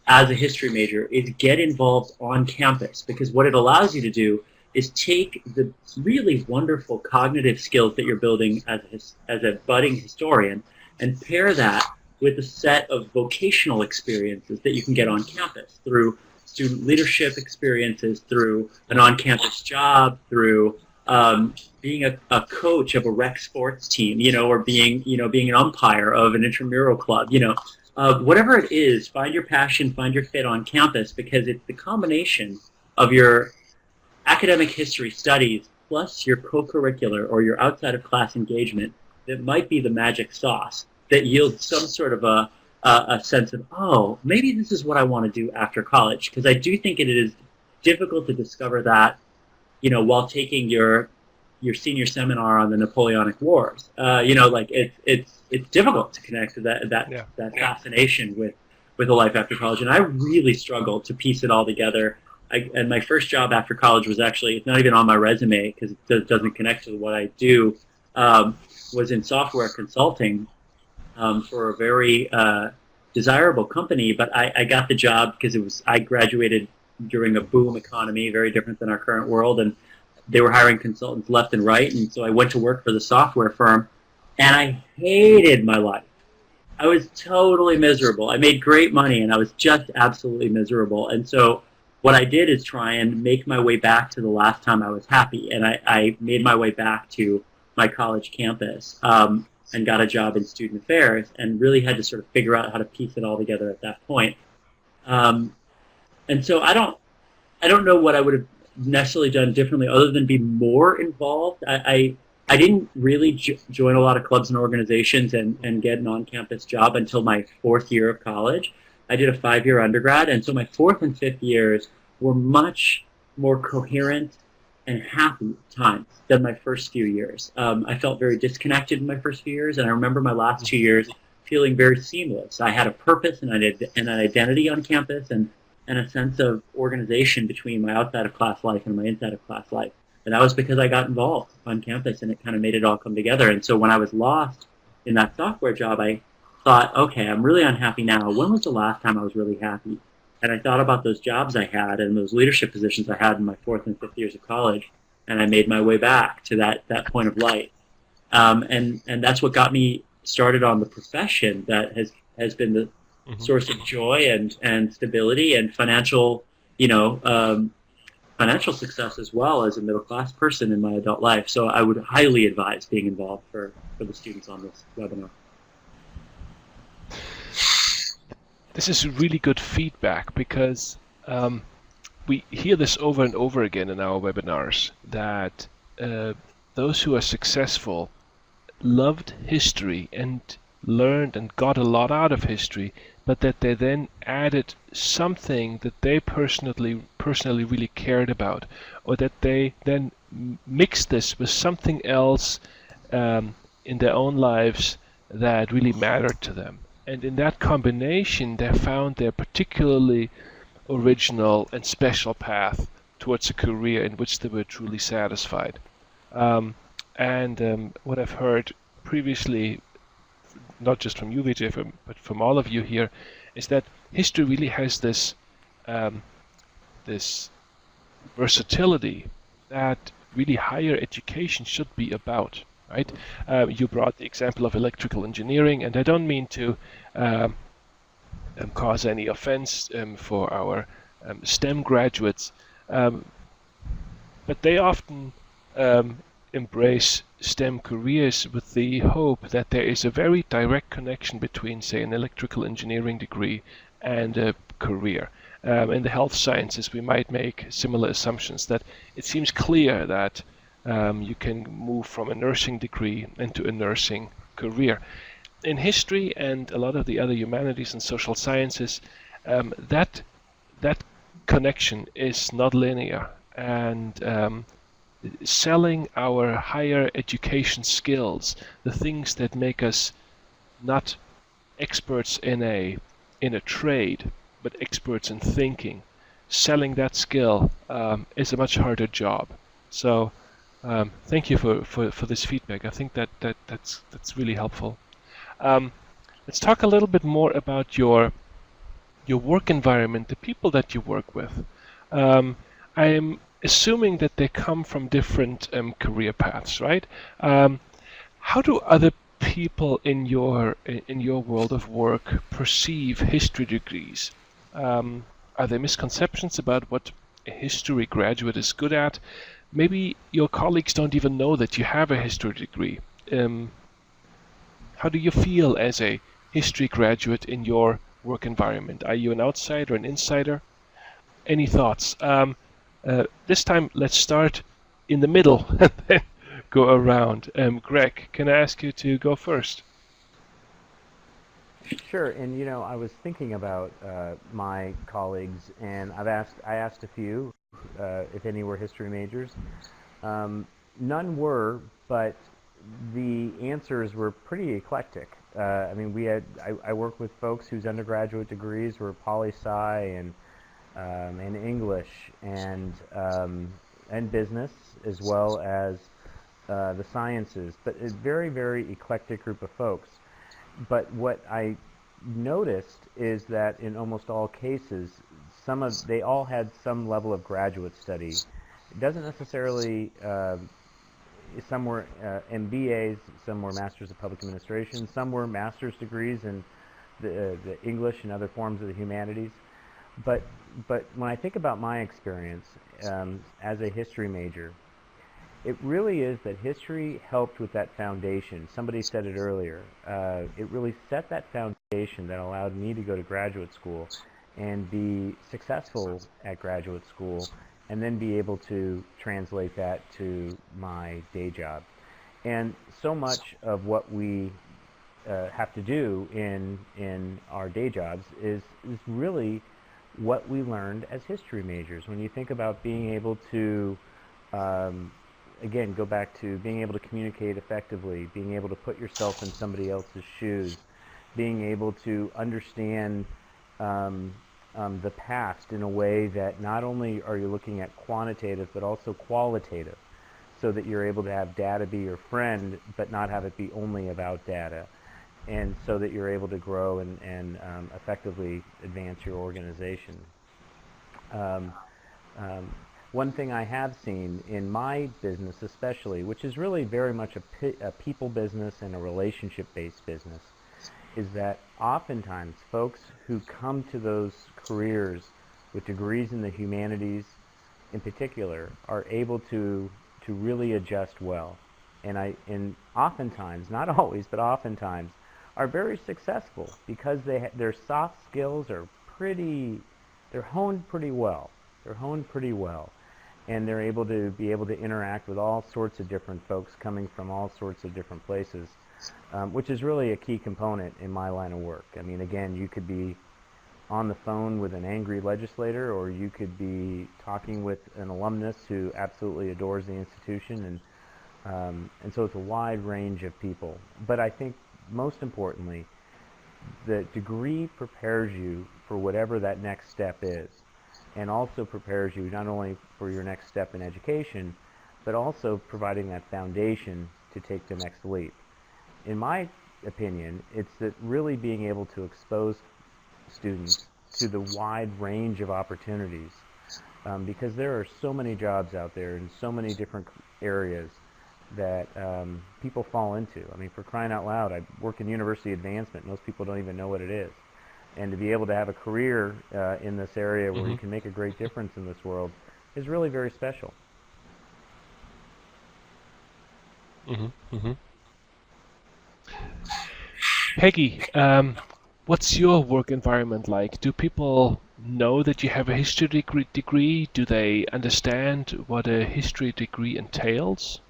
B: as a history major is get involved on campus, because what it allows you to do is take the really wonderful cognitive skills that you're building as a budding historian and pair that with a set of vocational experiences that you can get on campus through student leadership experiences, through an on-campus job, through being a coach of a rec sports team, or being an umpire of an intramural club, whatever it is, find your passion, find your fit on campus, because it's the combination of your academic history studies plus your co-curricular or your outside of class engagement that might be the magic sauce that yields some sort of a sense of, oh, maybe this is what I want to do after college. Because I do think it is difficult to discover that, while taking your senior seminar on the Napoleonic Wars. It's difficult to connect to that fascination with a life after college. And I really struggled to piece it all together. And my first job after college was actually, it's not even on my resume because it doesn't connect to what I do, was in software consulting for a very desirable company, but I got the job because I graduated during a boom economy, very different than our current world, and they were hiring consultants left and right, and so I went to work for the software firm, and I hated my life. I was totally miserable. I made great money, and I was just absolutely miserable. And so what I did is try and make my way back to the last time I was happy, and I made my way back to my college campus and got a job in student affairs, and really had to sort of figure out how to piece it all together at that point. And so I don't know what I would have necessarily done differently other than be more involved. I didn't really join a lot of clubs and organizations and get an on-campus job until my 4th year of college. I did a 5-year undergrad, and so my 4th and 5th years were much more coherent and happy times than my first few years. I felt very disconnected in my first few years, and I remember my last 2 years feeling very seamless. I had a purpose and an identity on campus, and a sense of organization between my outside of class life and my inside of class life. And that was because I got involved on campus, and it kind of made it all come together. And so when I was lost in that software job, I thought, okay, I'm really unhappy now. When was the last time I was really happy? And I thought about those jobs I had and those leadership positions I had in my 4th and 5th years of college, and I made my way back to that point of light. And that's what got me started on the profession that has been the source of joy and stability and financial, financial success as well as a middle-class person in my adult life. So I would highly advise being involved for the students on this webinar.
A: This is really good feedback because we hear this over and over again in our webinars, that those who are successful loved history and learned and got a lot out of history, but that they then added something that they personally really cared about, or that they then mixed this with something else in their own lives that really mattered to them. And in that combination, they found their particularly original and special path towards a career in which they were truly satisfied. What I've heard previously, not just from you, Vijay, but from all of you here, is that history really has this this versatility that really higher education should be about. Right? You brought the example of electrical engineering, and I don't mean to cause any offense for our STEM graduates, but they often embrace STEM careers with the hope that there is a very direct connection between, say, an electrical engineering degree and a career. In the health sciences, we might make similar assumptions, that it seems clear that you can move from a nursing degree into a nursing career. In history and a lot of the other humanities and social sciences, that connection is not linear, and selling our higher education skills, the things that make us not experts in a trade, but experts in thinking, selling that skill is a much harder job. So thank you for this feedback. I think that's really helpful. Let's talk a little bit more about your work environment, the people that you work with. I'm assuming that they come from different career paths, right? How do other people in your world of work perceive history degrees? Are there misconceptions about what a history graduate is good at? Maybe your colleagues don't even know that you have a history degree. How do you feel as a history graduate in your work environment? Are you an outsider, an insider? Any thoughts? This time, let's start in the middle and then go around. Greg, can I ask you to go first?
D: Sure, and I was thinking about my colleagues, and I asked a few if any were history majors. None were, but the answers were pretty eclectic. I mean, I worked with folks whose undergraduate degrees were poli-sci and English and business, as well as the sciences, but a very, very eclectic group of folks. But what I noticed is that in almost all cases, they all had some level of graduate study. It doesn't necessarily, some were MBAs, some were Masters of Public Administration, some were master's degrees in the English and other forms of the humanities. But when I think about my experience as a history major, it really is that history helped with that foundation. Somebody said it earlier. It really set that foundation that allowed me to go to graduate school and be successful at graduate school, and then be able to translate that to my day job. And so much of what we have to do in our day jobs is really what we learned as history majors. When you think about being able to, again, go back to being able to communicate effectively, being able to put yourself in somebody else's shoes, being able to understand the past in a way that not only are you looking at quantitative but also qualitative, so that you're able to have data be your friend but not have it be only about data, and so that you're able to grow and effectively advance your organization. One thing I have seen in my business especially, which is really very much a people business and a relationship-based business, is that oftentimes folks who come to those careers with degrees in the humanities in particular are able to really adjust well. And oftentimes, not always, but oftentimes, are very successful because their soft skills are they're honed pretty well. They're honed pretty well. And they're able to interact with all sorts of different folks coming from all sorts of different places, which is really a key component in my line of work. I mean, again, you could be on the phone with an angry legislator, or you could be talking with an alumnus who absolutely adores the institution, and so it's a wide range of people. But I think most importantly, the degree prepares you for whatever that next step is, and also prepares you not only for your next step in education, but also providing that foundation to take the next leap. In my opinion, it's that really being able to expose students to the wide range of opportunities, because there are so many jobs out there in so many different areas that people fall into. I mean, for crying out loud, I work in university advancement. Most people don't even know what it is. And to be able to have a career in this area where you can make a great difference in this world is really very special.
A: Peggy, what's your work environment like? Do people know that you have a history degree? Do they understand what a history degree entails?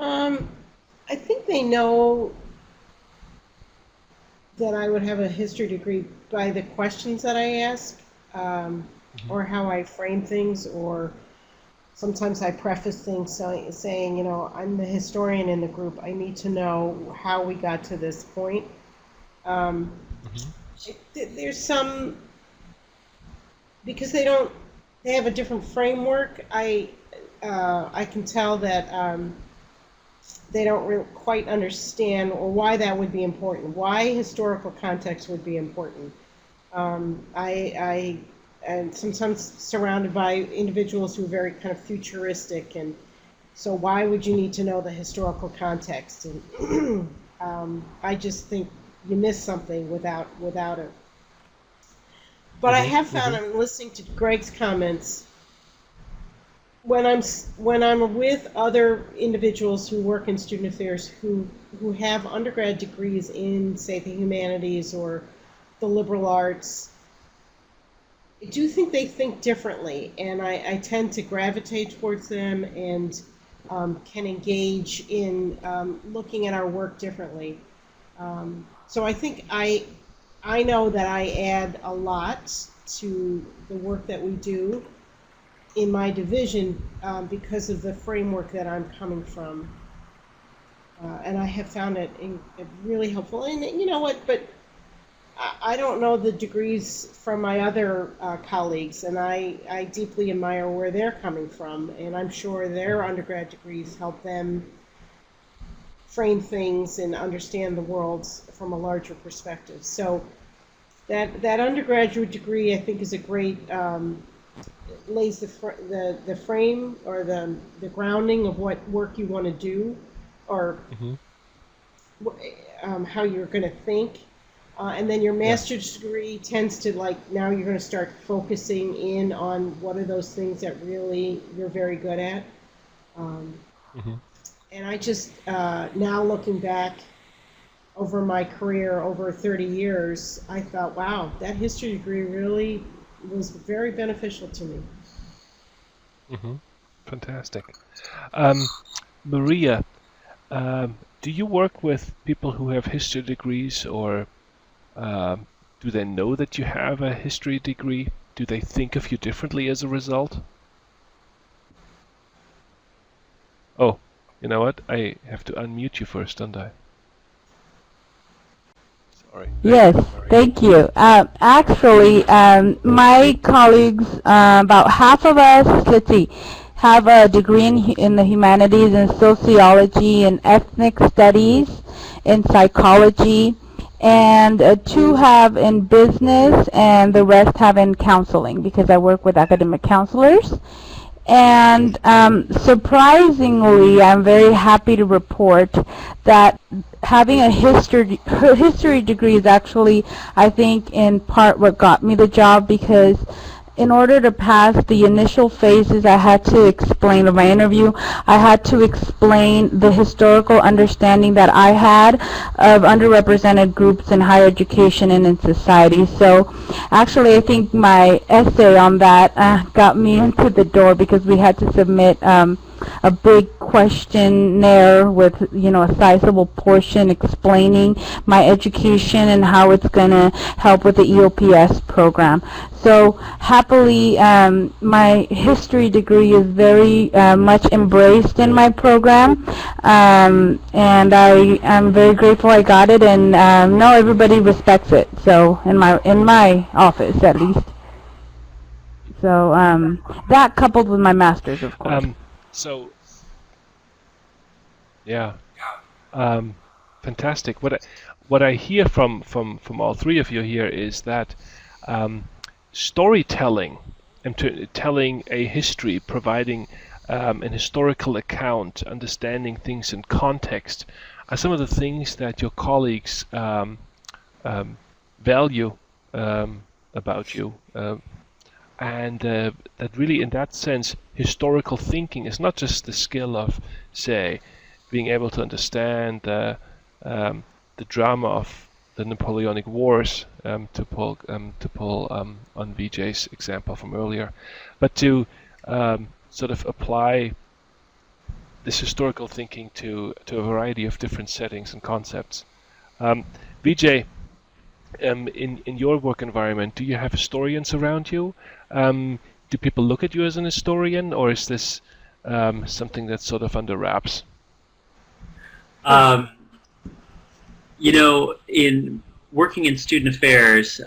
C: I think they know that I would have a history degree by the questions that I ask, or how I frame things, or sometimes I preface things saying, you know, I'm the historian in the group. I need to know how we got to this point. There's some, because they have a different framework. I can tell that they don't really quite understand or why that would be important, why historical context would be important. I am sometimes surrounded by individuals who are very kind of futuristic, and so why would you need to know the historical context? And I just think you miss something without it. But I have found, I'm listening to Greg's comments, when I'm with other individuals who work in student affairs who have undergrad degrees in, say, the humanities or the liberal arts, I do think they think differently, and I tend to gravitate towards them and can engage in looking at our work differently. So I think I know that I add a lot to the work that we do in my division because of the framework that I'm coming from. And I have found it really helpful. And you know what, but I don't know the degrees from my other colleagues, and I deeply admire where they're coming from, and I'm sure their undergrad degrees help them frame things and understand the world from a larger perspective. So that undergraduate degree, I think, is a great lays the frame or the grounding of what work you want to do, or how you're going to think. And then your master's degree tends to, like, now you're going to start focusing in on what are those things that really you're very good at. And I just, now looking back over my career, over 30 years, I thought, wow, that history degree really was very beneficial to me.
A: Fantastic. Maria, do you work with people who have history degrees, or do they know that you have a history degree? Do they think of you differently as a result? Oh, you know what? I have to unmute you first, don't I? Sorry.
E: Yes, thank you. Actually, my colleagues, about half of us, let's see, have a degree in the humanities, in sociology, and ethnic studies, in psychology, and 2 have in business, and the rest have in counseling, because I work with academic counselors. And surprisingly, I'm very happy to report that having a history degree is actually, I think, in part what got me the job, because in order to pass the initial phases I had to explain of my interview, I had to explain the historical understanding that I had of underrepresented groups in higher education and in society. So actually I think my essay on that got me into the door, because we had to submit a big questionnaire with, a sizable portion explaining my education and how it's going to help with the EOPS program. So happily, my history degree is very much embraced in my program, and I am very grateful I got it, and no, everybody respects it. So in my office, at least. So that coupled with my master's, of course.
A: Fantastic. What I hear from all 3 of you here is that storytelling and telling a history, providing an historical account, understanding things in context, are some of the things that your colleagues value about you. And that really, in that sense, historical thinking is not just the skill of, say, being able to understand the drama of the Napoleonic Wars, to pull on Vijay's example from earlier, but to sort of apply this historical thinking to a variety of different settings and concepts. Vijay, in your work environment, do you have historians around you? Do people look at you as an historian, or is this something that's sort of under wraps?
B: In working in student affairs,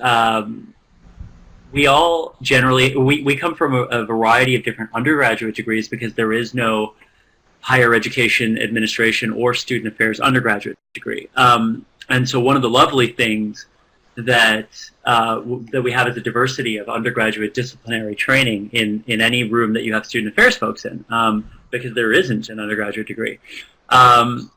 B: we all generally, we come from a variety of different undergraduate degrees, because there is no higher education administration or student affairs undergraduate degree. And so one of the lovely things that we have is a diversity of undergraduate disciplinary training in any room that you have student affairs folks in, because there isn't an undergraduate degree. But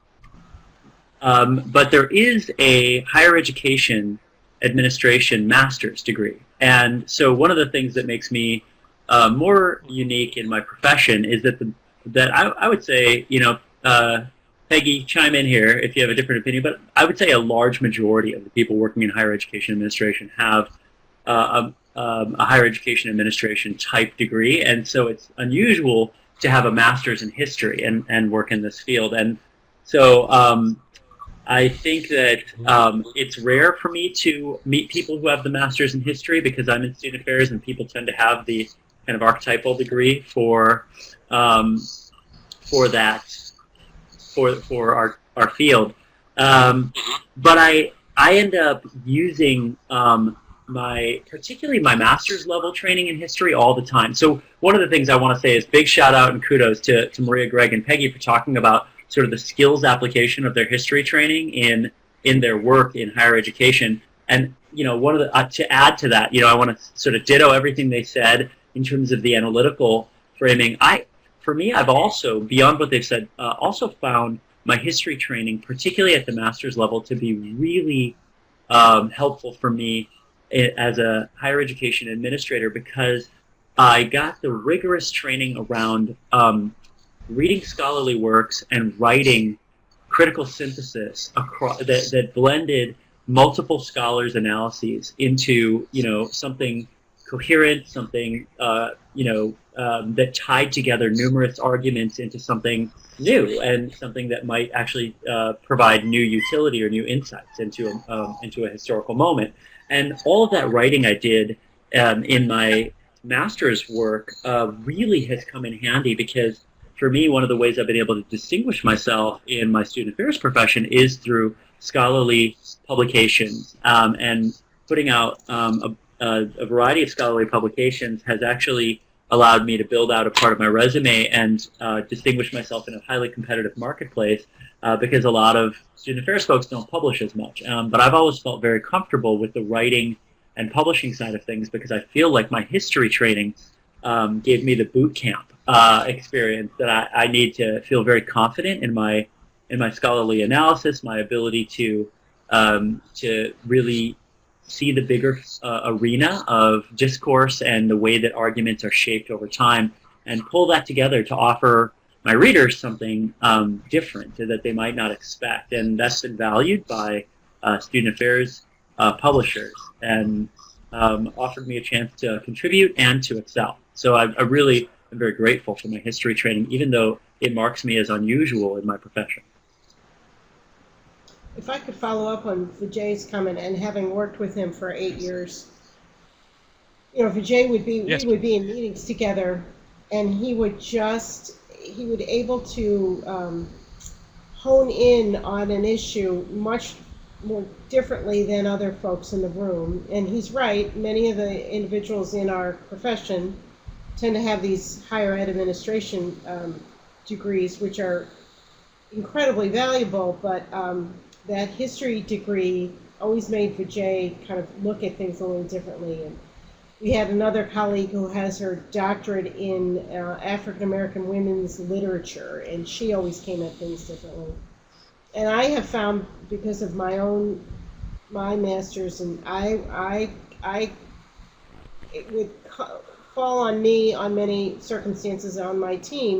B: there is a higher education administration master's degree. And so one of the things that makes me more unique in my profession is that I would say, Peggy, chime in here if you have a different opinion, but I would say a large majority of the people working in higher education administration have a higher education administration type degree, and so it's unusual to have a master's in history and work in this field. And so I think that it's rare for me to meet people who have the master's in history, because I'm in student affairs and people tend to have the kind of archetypal degree for that. For our field, but I end up using particularly my master's level training in history all the time. So one of the things I want to say is big shout out and kudos to Maria, Greg, and Peggy for talking about sort of the skills application of their history training in their work in higher education. And one of the to add to that, I want to sort of ditto everything they said in terms of the analytical framing. For me, I've also, beyond what they've said, also found my history training, particularly at the master's level, to be really helpful for me as a higher education administrator, because I got the rigorous training around reading scholarly works and writing critical synthesis across that blended multiple scholars' analyses into something coherent, something that tied together numerous arguments into something new, and something that might actually provide new utility or new insights into a historical moment. And all of that writing I did in my master's work really has come in handy, because for me, one of the ways I've been able to distinguish myself in my student affairs profession is through scholarly publications, and putting out a variety of scholarly publications has actually allowed me to build out a part of my resume and distinguish myself in a highly competitive marketplace, because a lot of student affairs folks don't publish as much. But I've always felt very comfortable with the writing and publishing side of things, because I feel like my history training gave me the boot camp experience that I need to feel very confident in my scholarly analysis, my ability to really see the bigger arena of discourse and the way that arguments are shaped over time, and pull that together to offer my readers something different that they might not expect. And that's been valued by student affairs publishers, and offered me a chance to contribute and to excel. So I really am very grateful for my history training, even though it marks me as unusual in my profession.
C: If I could follow up on Vijay's comment, and having worked with him for 8 years, Vijay would be,
A: Yes.
C: we would be in meetings together, and he would able to hone in on an issue much more differently than other folks in the room. And he's right, many of the individuals in our profession tend to have these higher ed administration degrees, which are incredibly valuable, but that history degree always made Vijay kind of look at things a little differently. And we had another colleague who has her doctorate in African American women's literature, and she always came at things differently. And I have found, because of my master's, and it would fall on me on many circumstances on my team.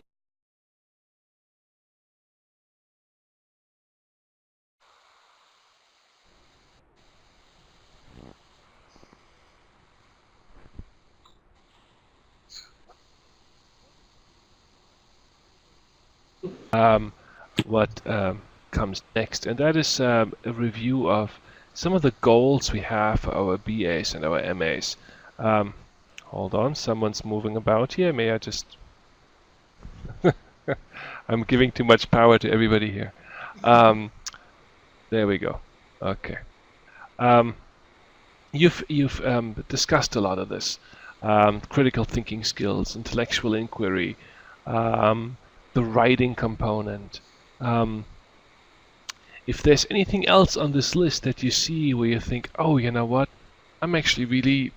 A: What comes next, and that is a review of some of the goals we have for our BAs and our MAs. Hold on, someone's moving about here. May I just... I'm giving too much power to everybody here. There we go. Okay. You've discussed a lot of this. Critical thinking skills, intellectual inquiry, the writing component. If there's anything else on this list that you see where you think, oh, you know what, I'm really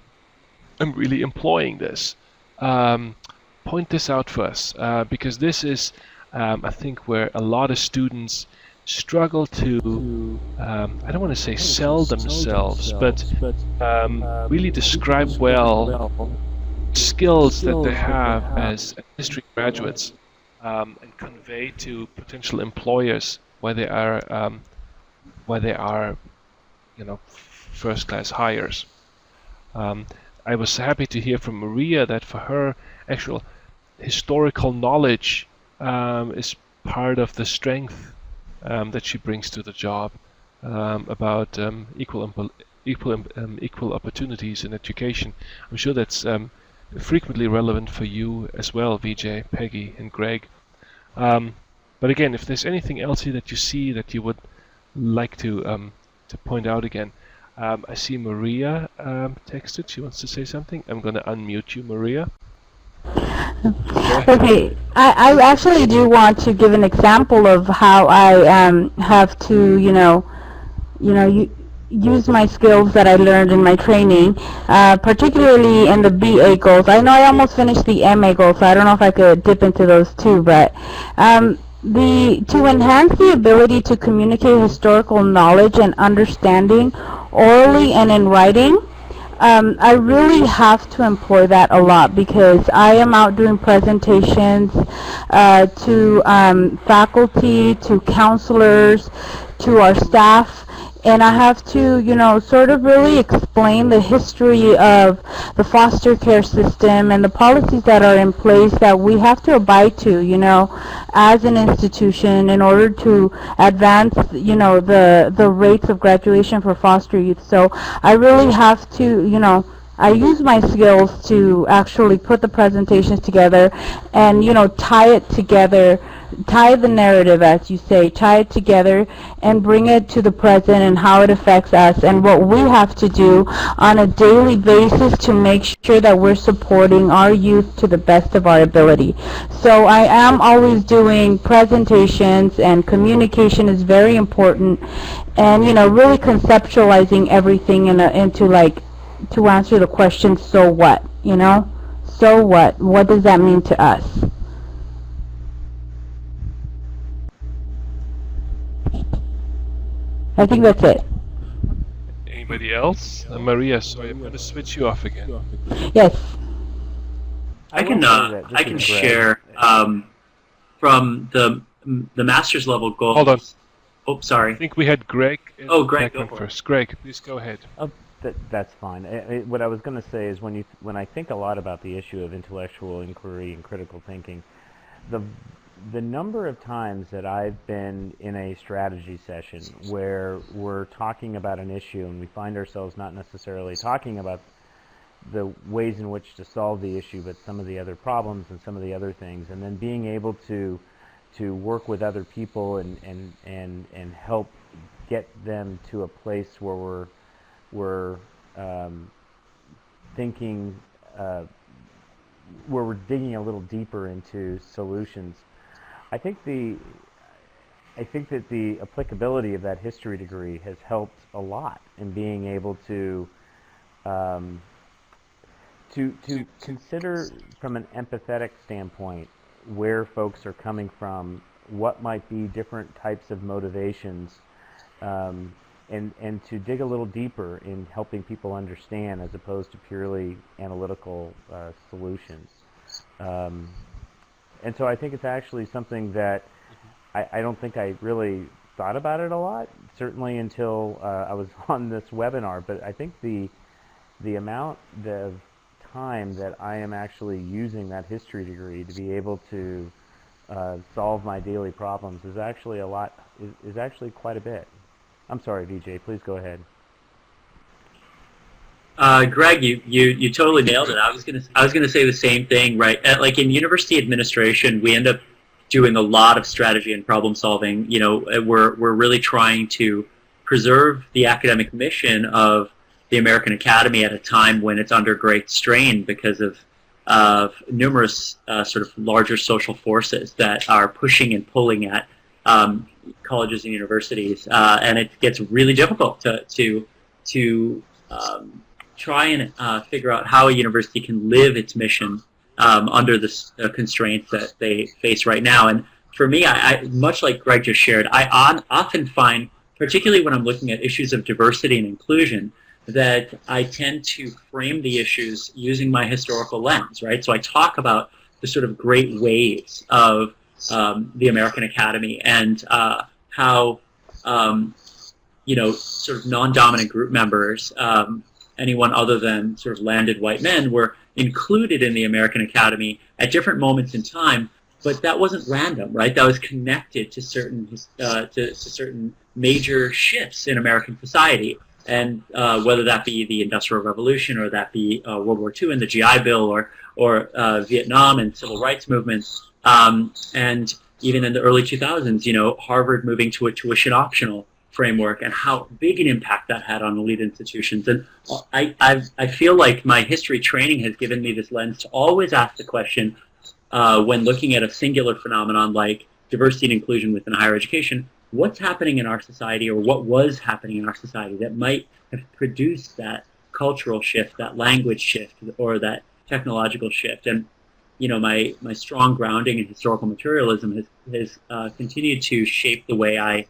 A: employing this, point this out for us, because this is, I think, where a lot of students struggle to, I don't want to say sell themselves, but really describe well skills that they have as history graduates, and convey to potential employers why they are, first-class hires. I was happy to hear from Maria that for her, actual historical knowledge is part of the strength that she brings to the job, about equal opportunities in education. I'm sure that's frequently relevant for you as well, Vijay, Peggy, and Greg. But again, if there's anything else here that you see that you would like to point out again. I see Maria texted. She wants to say something. I'm going to unmute you, Maria.
E: Okay, I actually do want to give an example of how I have to, use my skills that I learned in my training, particularly in the BA goals. I know I almost finished the MA goals, so I don't know if I could dip into those too, but to enhance the ability to communicate historical knowledge and understanding orally and in writing, I really have to employ that a lot because I am out doing presentations to faculty, to counselors, to our staff, and I have to, sort of really explain the history of the foster care system and the policies that are in place that we have to abide to, as an institution in order to advance, the rates of graduation for foster youth. So I really have to, I use my skills to actually put the presentations together and, tie it together, tie the narrative, as you say, tie it together and bring it to the present and how it affects us and what we have to do on a daily basis to make sure that we're supporting our youth to the best of our ability. So I am always doing presentations, and communication is very important, and really conceptualizing everything into like, to answer the question, so what, so what does that mean to us? I think that's it.
A: Anybody else? Maria, sorry, I'm going to switch you off again.
E: Yes.
B: I can share from the master's level goals.
A: Hold on.
B: Oh, sorry.
A: I think we had Greg.
B: Greg, go for it.
A: First. Greg, please go ahead.
D: That's fine. What I was going to say is when I think a lot about the issue of intellectual inquiry and critical thinking, the number of times that I've been in a strategy session where we're talking about an issue and we find ourselves not necessarily talking about the ways in which to solve the issue, but some of the other problems and some of the other things, and then being able to work with other people and help get them to a place where we're thinking, where we're digging a little deeper into solutions. I think that the applicability of that history degree has helped a lot in being able to consider from an empathetic standpoint where folks are coming from, what might be different types of motivations, and to dig a little deeper in helping people understand as opposed to purely analytical solutions. And so I think it's actually something that I don't think I really thought about it a lot, certainly until I was on this webinar, but I think the amount of time that I am actually using that history degree to be able to solve my daily problems is actually is actually quite a bit. I'm sorry, Vijay, please go ahead.
B: Greg, you totally nailed it. I was gonna say the same thing, right? Like in university administration, we end up doing a lot of strategy and problem solving. We're really trying to preserve the academic mission of the American Academy at a time when it's under great strain because of numerous sort of larger social forces that are pushing and pulling at colleges and universities, and it gets really difficult to try and figure out how a university can live its mission under the constraints that they face right now. And for me, I much like Greg just shared, I often find, particularly when I'm looking at issues of diversity and inclusion, that I tend to frame the issues using my historical lens, right? So I talk about the sort of great waves of the American Academy and how, sort of non-dominant group members, anyone other than sort of landed white men, were included in the American Academy at different moments in time, but that wasn't random, right? That was connected to certain certain major shifts in American society, and whether that be the Industrial Revolution or that be World War II and the GI Bill, or Vietnam and civil rights movements, and even in the early 2000s, Harvard moving to a tuition optional framework and how big an impact that had on elite institutions. And I feel like my history training has given me this lens to always ask the question, when looking at a singular phenomenon like diversity and inclusion within higher education, what's happening in our society, or what was happening in our society that might have produced that cultural shift, that language shift, or that technological shift. And my strong grounding in historical materialism has continued to shape the way I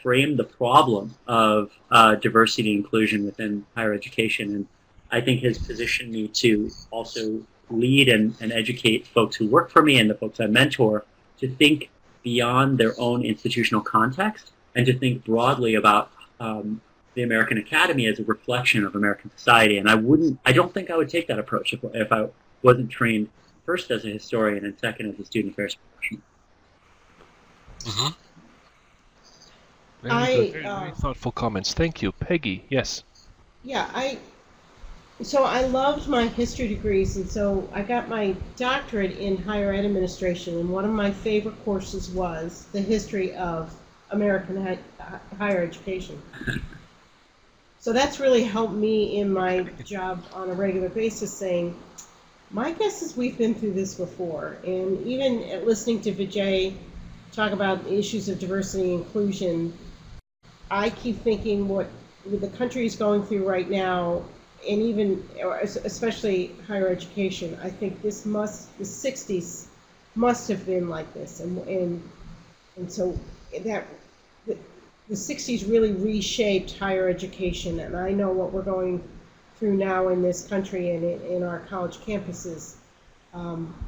B: frame the problem of diversity and inclusion within higher education, and I think has positioned me to also lead and educate folks who work for me and the folks I mentor to think beyond their own institutional context and to think broadly about the American Academy as a reflection of American society. And I don't think I would take that approach if I wasn't trained first as a historian and second as a student affairs professional.
A: Mm-hmm. Very thoughtful comments. Thank you. Peggy, yes.
C: Yeah, So I loved my history degrees, and so I got my doctorate in higher ed administration, and one of my favorite courses was the history of American higher education. So that's really helped me in my job on a regular basis, saying, my guess is we've been through this before. And even listening to Vijay talk about issues of diversity and inclusion, I keep thinking what the country is going through right now, and even, especially higher education, I think the 60s must have been like this. And so that the 60s really reshaped higher education, and I know what we're going through now in this country and in our college campuses,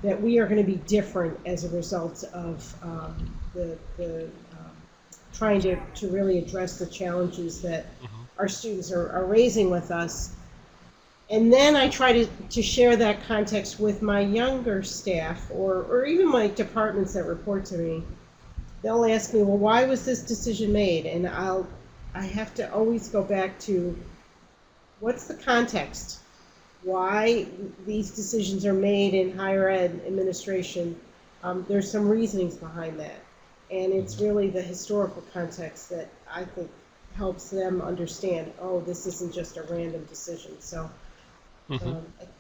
C: that we are going to be different as a result of trying to really address the challenges that our students are raising with us. And then I try to share that context with my younger staff or even my departments that report to me. They'll ask me, well, why was this decision made? And I have to always go back to, what's the context? Why these decisions are made in higher ed administration? There's some reasonings behind that. And it's really the historical context that I think helps them understand, oh, this isn't just a random decision. So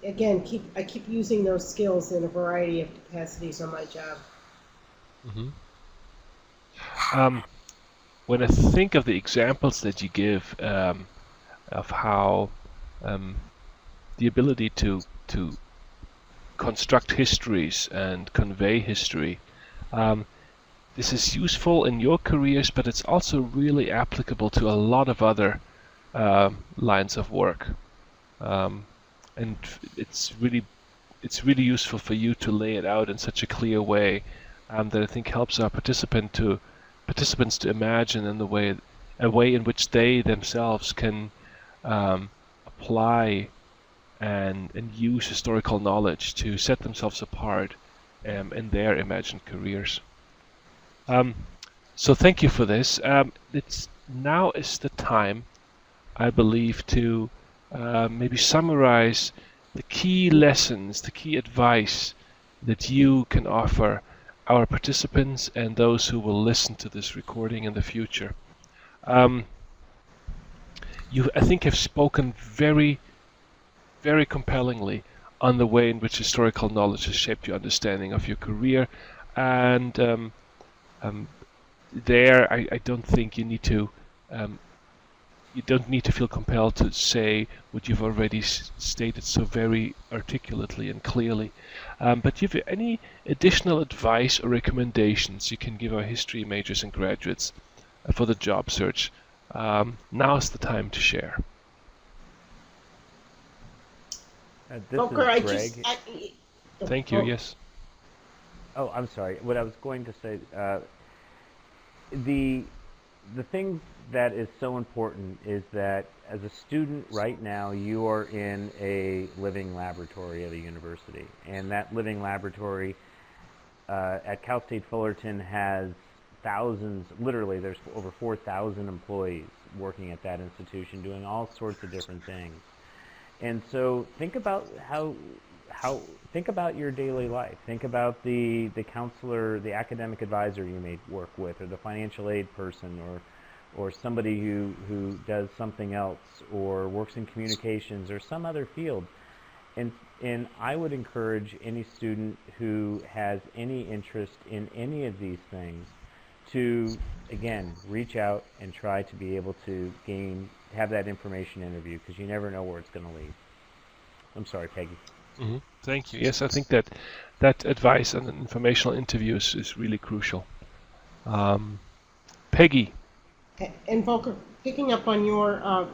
C: again, I keep using those skills in a variety of capacities on my job.
A: When I think of the examples that you give of how the ability to construct histories and convey history, this is useful in your careers, but it's also really applicable to a lot of other lines of work. And it's really useful for you to lay it out in such a clear way that I think helps our participants to imagine in a way in which they themselves can apply and use historical knowledge to set themselves apart in their imagined careers. So thank you for this. Now is the time, I believe, to maybe summarize the key lessons, the key advice that you can offer our participants and those who will listen to this recording in the future. You, I think, have spoken very, very compellingly on the way in which historical knowledge has shaped your understanding of your career, and I don't think you need to feel compelled to say what you've already stated so very articulately and clearly. But do you have any additional advice or recommendations you can give our history majors and graduates for the job search? Now's the time to share.
D: This is Greg.
A: Thank you, yes.
D: Oh, I'm sorry. What I was going to say, the thing that is so important is that as a student right now, you are in a living laboratory at a university. And that living laboratory at Cal State Fullerton has thousands, literally there's over 4,000 employees working at that institution doing all sorts of different things. And so think about think about your daily life. Think about the counselor, the academic advisor you may work with, or the financial aid person, or somebody who does something else, or works in communications, or some other field. And I would encourage any student who has any interest in any of these things to, again, reach out and try to be able to have that information interview, because you never know where it's going to lead. I'm sorry, Peggy.
A: Mm-hmm. Thank you. Yes, I think that advice on informational interviews is really crucial. Peggy.
C: And Volker, picking up on your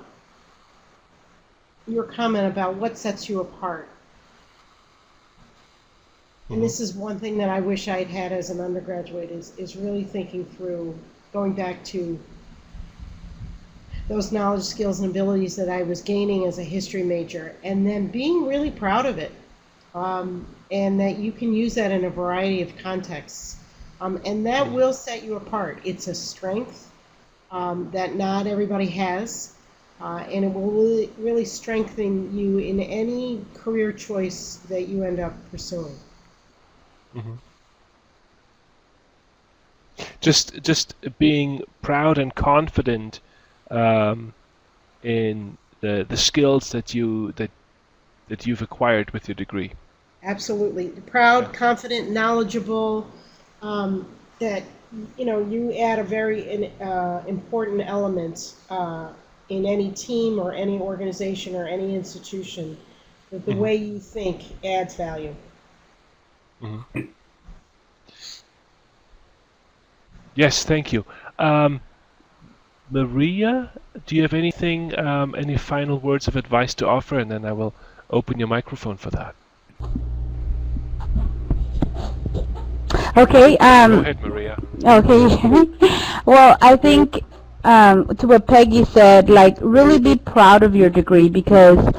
C: comment about what sets you apart. And this is one thing that I wish I'd had as an undergraduate, is really thinking through, going back to those knowledge, skills, and abilities that I was gaining as a history major, and then being really proud of it, and that you can use that in a variety of contexts. And that will set you apart. It's a strength that not everybody has, and it will really strengthen you in any career choice that you end up pursuing.
A: Mm-hmm. Just being proud and confident in the skills that you've acquired with your degree.
C: Absolutely, proud, confident, knowledgeable. That you add a very important element in any team or any organization or any institution. That the way you think adds value.
A: Mm-hmm. Yes, thank you. Maria, do you have anything, any final words of advice to offer? And then I will open your microphone for that.
E: Okay.
A: Go ahead, Maria.
E: Okay. Well, I think to what Peggy said, like, really be proud of your degree, because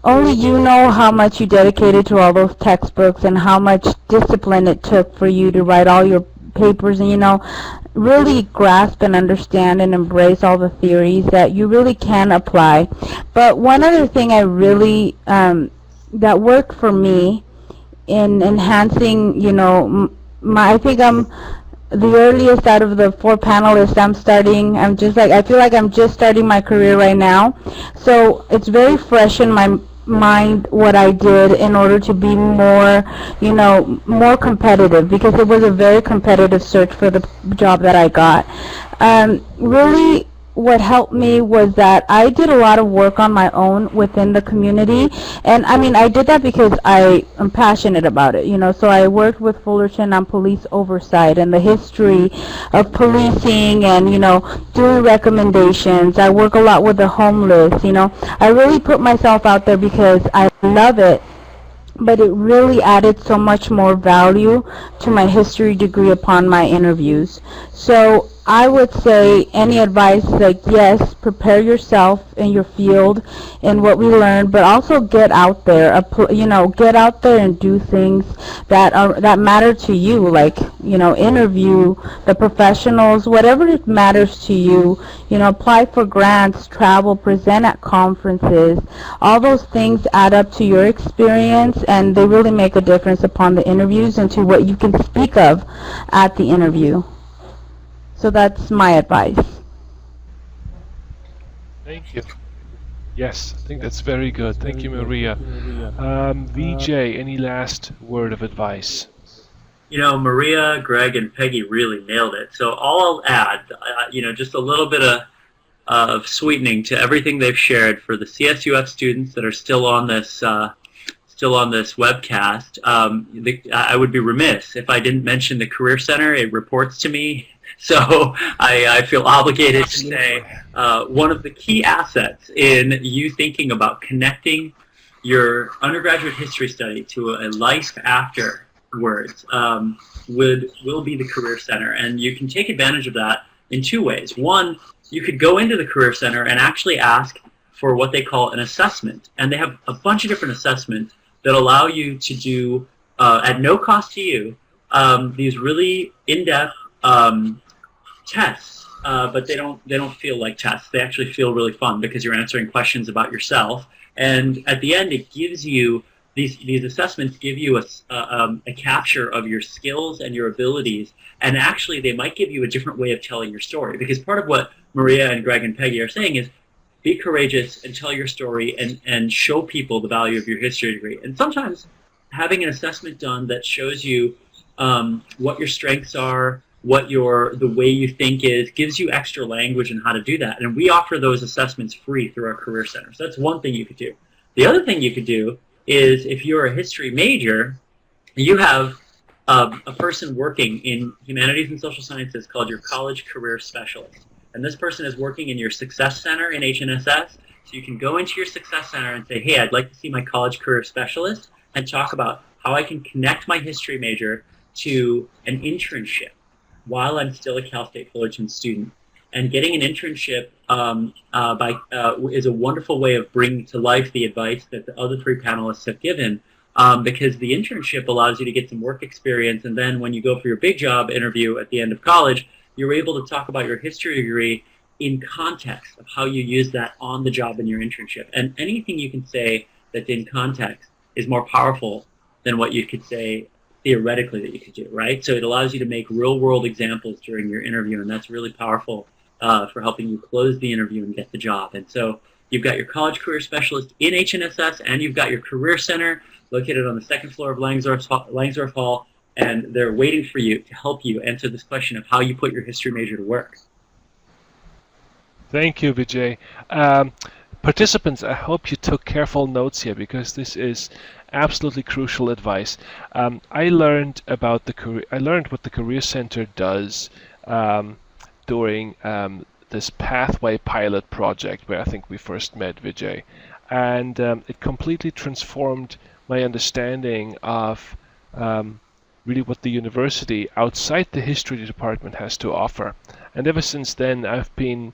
E: only you know how much you dedicated to all those textbooks and how much discipline it took for you to write all your papers, and really grasp and understand and embrace all the theories that you really can apply. But one other thing I really that worked for me in enhancing, I think I'm the earliest out of the 4 panelists. I feel like I'm just starting my career right now, so it's very fresh in my mind what I did in order to be more, more competitive, because it was a very competitive search for the job that I got. Really, what helped me was that I did a lot of work on my own within the community, and I did that because I am passionate about it, so I worked with Fullerton on police oversight and the history of policing, and doing recommendations. I work a lot with the homeless. I really put myself out there because I love it, but it really added so much more value to my history degree upon my interviews. So I would say any advice, like, yes, prepare yourself in your field and what we learned, but also get out there, get out there and do things that matter to you, like, interview the professionals, whatever it matters to you, apply for grants, travel, present at conferences. All those things add up to your experience, and they really make a difference upon the interviews and to what you can speak of at the interview. So that's my advice.
A: Thank you. Yes, I think that's very good. Thank you, Maria. Vijay, any last word of advice?
B: Maria, Greg, and Peggy really nailed it. So all I'll add, just a little bit of sweetening to everything they've shared for the CSUF students that are still on this webcast. I would be remiss if I didn't mention the Career Center. It reports to me. So I feel obligated to say one of the key assets in you thinking about connecting your undergraduate history study to a life afterwards will be the Career Center. And you can take advantage of that in 2 ways. One, you could go into the Career Center and actually ask for what they call an assessment. And they have a bunch of different assessments that allow you to do, at no cost to you, these really in-depth tests, but they don't feel like tests. They actually feel really fun because you're answering questions about yourself. And at the end, it gives you these assessments give you a capture of your skills and your abilities. And actually, they might give you a different way of telling your story, because part of what Maria and Greg and Peggy are saying is be courageous and tell your story and show people the value of your history degree. And sometimes having an assessment done that shows you what your strengths are, what the way you think is, gives you extra language on how to do that. And we offer those assessments free through our Career Center. So that's one thing you could do. The other thing you could do is, if you're a history major, you have a person working in humanities and social sciences called your college career specialist. And this person is working in your success center in HNSS. So you can go into your success center and say, hey, I'd like to see my college career specialist, and talk about how I can connect my history major to an internship while I'm still a Cal State Fullerton student. And getting an internship is a wonderful way of bringing to life the advice that the other three panelists have given, because the internship allows you to get some work experience, and then when you go for your big job interview at the end of college, you're able to talk about your history degree in context of how you use that on the job in your internship. And anything you can say that's in context is more powerful than what you could say theoretically that you could do, right? So it allows you to make real-world examples during your interview, and that's really powerful for helping you close the interview and get the job. And so you've got your college career specialist in HNSS, and you've got your career center located on the second floor of Langsdorff Hall, and they're waiting for you to help you answer this question of how you put your history major to work.
A: Thank you, Vijay. Participants, I hope you took careful notes here, because this is absolutely crucial advice. I learned what the Career Center does during this Pathway pilot project, where I think we first met, Vijay, and it completely transformed my understanding of really what the university outside the history department has to offer. And ever since then, I've been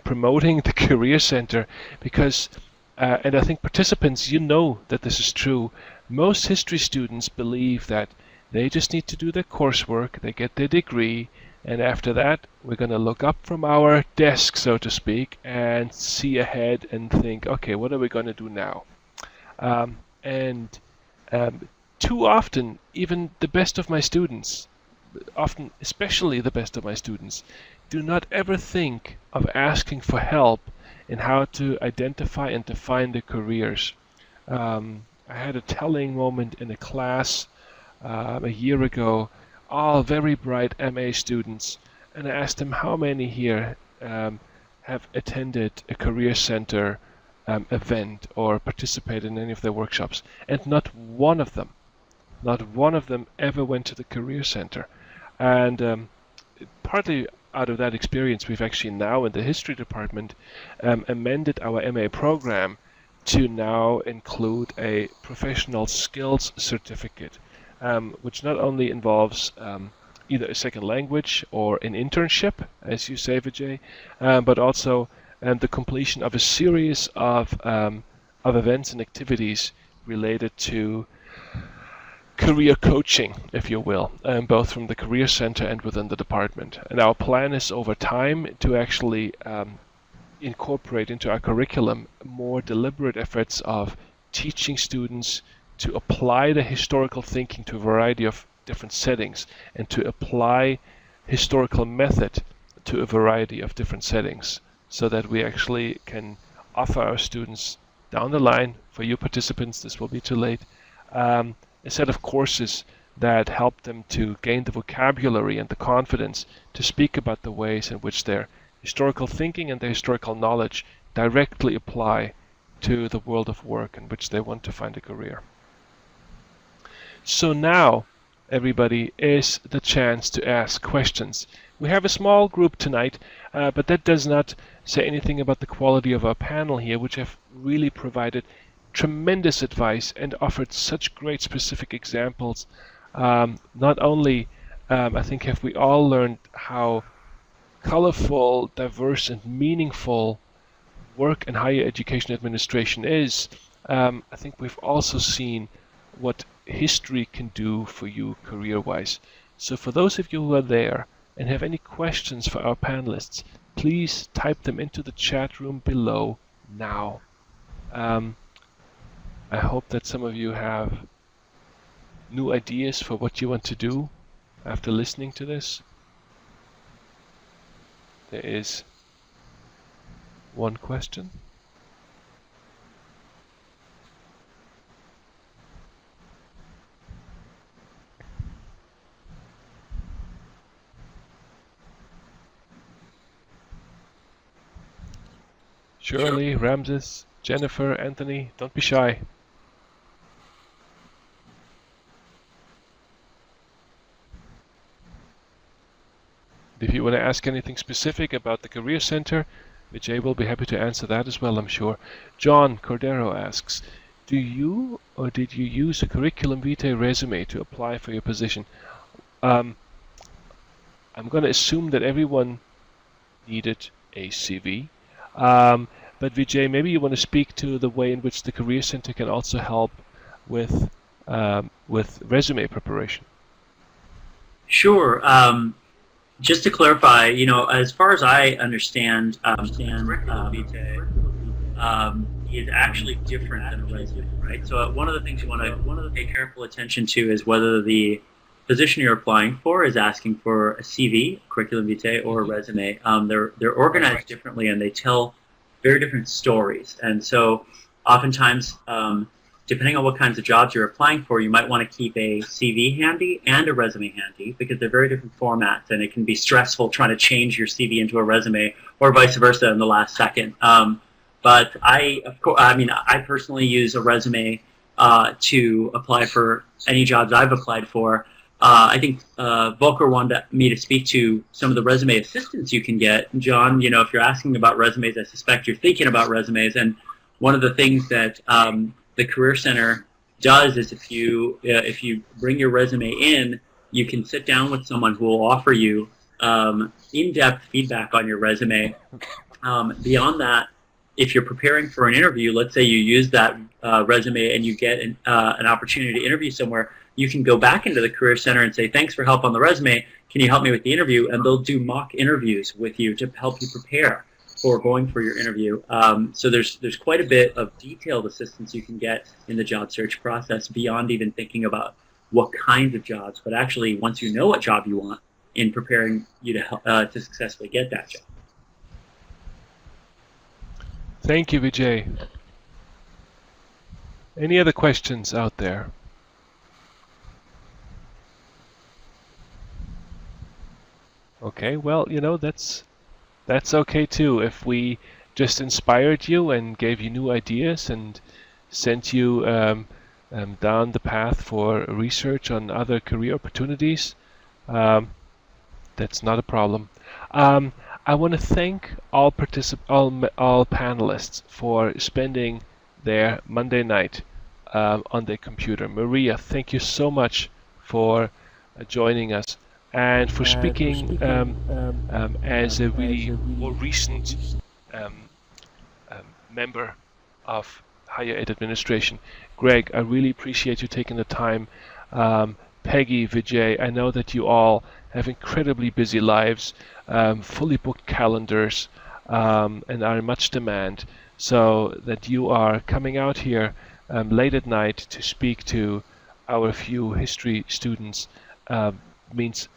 A: promoting the Career Center, because and I think participants, you know that this is true. Most history students believe that they just need to do their coursework, they get their degree, and after that we're going to look up from our desk, so to speak, and see ahead and think, okay, what are we going to do now? Too often, even the best of my students, especially the best of my students, do not ever think of asking for help in how to identify and define their careers. I had a telling moment in a class a year ago, all very bright MA students, and I asked them how many here have attended a Career Center event or participated in any of their workshops, and not one of them ever went to the Career Center. And partly out of that experience, we've actually now in the history department amended our MA program to now include a professional skills certificate, which not only involves either a second language or an internship, as you say, Vijay, but also the completion of a series of events and activities related to career coaching, if you will, both from the Career Center and within the department. And our plan is over time to actually incorporate into our curriculum more deliberate efforts of teaching students to apply the historical thinking to a variety of different settings, and to apply historical method to a variety of different settings, so that we actually can offer our students down the line, for you participants, this will be too late, a set of courses that help them to gain the vocabulary and the confidence to speak about the ways in which their historical thinking and their historical knowledge directly apply to the world of work in which they want to find a career. So now, everybody, is the chance to ask questions. We have a small group tonight, but that does not say anything about the quality of our panel here, which have really provided tremendous advice and offered such great specific examples. Not only, I think, have we all learned how colorful, diverse, and meaningful work in higher education administration is, I think we've also seen what history can do for you career-wise. So for those of you who are there and have any questions for our panelists, please type them into the chat room below now. I hope that some of you have new ideas for what you want to do after listening to this. There is one question. Shirley, Ramses, Jennifer, Anthony, don't be shy. If you want to ask anything specific about the Career Center, Vijay will be happy to answer that as well, I'm sure. John Cordero asks, do you or did you use a curriculum vitae resume to apply for your position? I'm going to assume that everyone needed a CV. But Vijay, maybe you want to speak to the way in which the Career Center can also help with resume preparation.
B: Sure. Just to clarify, as far as I understand, curriculum vitae is actually different than a resume, right? So one of the things you want to pay careful attention to is whether the position you're applying for is asking for a CV, curriculum vitae, or a resume. They're organized differently, and they tell very different stories. And so oftentimes, depending on what kinds of jobs you're applying for, you might want to keep a CV handy and a resume handy, because they're very different formats, and it can be stressful trying to change your CV into a resume or vice versa in the last second. But I personally use a resume to apply for any jobs I've applied for. I think Volker wanted me to speak to some of the resume assistance you can get. John, if you're asking about resumes, I suspect you're thinking about resumes. And one of the things that the Career Center does is if you bring your resume in, you can sit down with someone who will offer you in-depth feedback on your resume. Beyond that, if you're preparing for an interview, let's say you use that resume and you get an opportunity to interview somewhere, you can go back into the Career Center and say, thanks for help on the resume. Can you help me with the interview? And they'll do mock interviews with you to help you prepare for going for your interview. So there's quite a bit of detailed assistance you can get in the job search process beyond even thinking about what kinds of jobs, but actually once you know what job you want, in preparing you to successfully get that job.
A: Thank you, Vijay. Any other questions out there? Okay, well, that's okay too. If we just inspired you and gave you new ideas and sent you down the path for research on other career opportunities, that's not a problem. I want to thank all panelists for spending their Monday night on their computer. Maria, thank you so much for joining us and for speaking as a really more recent member of higher ed administration. Greg, I really appreciate you taking the time. Peggy, Vijay, I know that you all have incredibly busy lives, fully booked calendars, and are in much demand. So that you are coming out here late at night to speak to our few history students means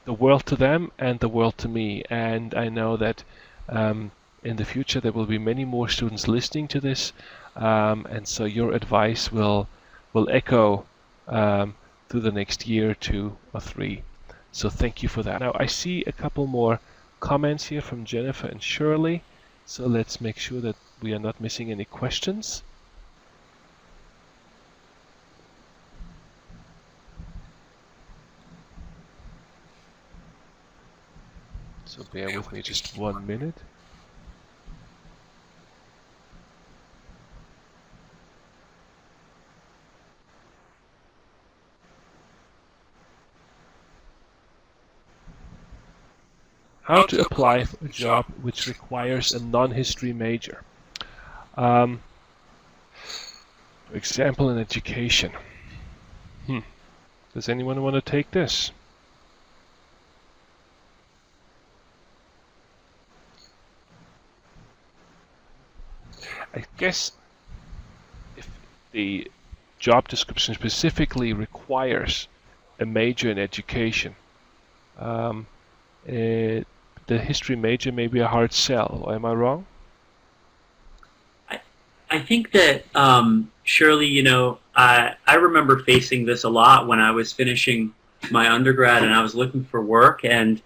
A: the world to them and the world to me. And I know that in the future there will be many more students listening to this, and so your advice will echo through the next year, 2 or 3. So thank you for that. Now I see a couple more comments here from Jennifer and Shirley, so let's make sure that we are not missing any questions. So bear with me just 1 minute. How to apply for a job which requires a non-history major. For example, in education. Does anyone want to take this? I guess if the job description specifically requires a major in education, the history major may be a hard sell. Am I wrong?
B: I think that Shirley, I remember facing this a lot when I was finishing my undergrad and I was looking for work, and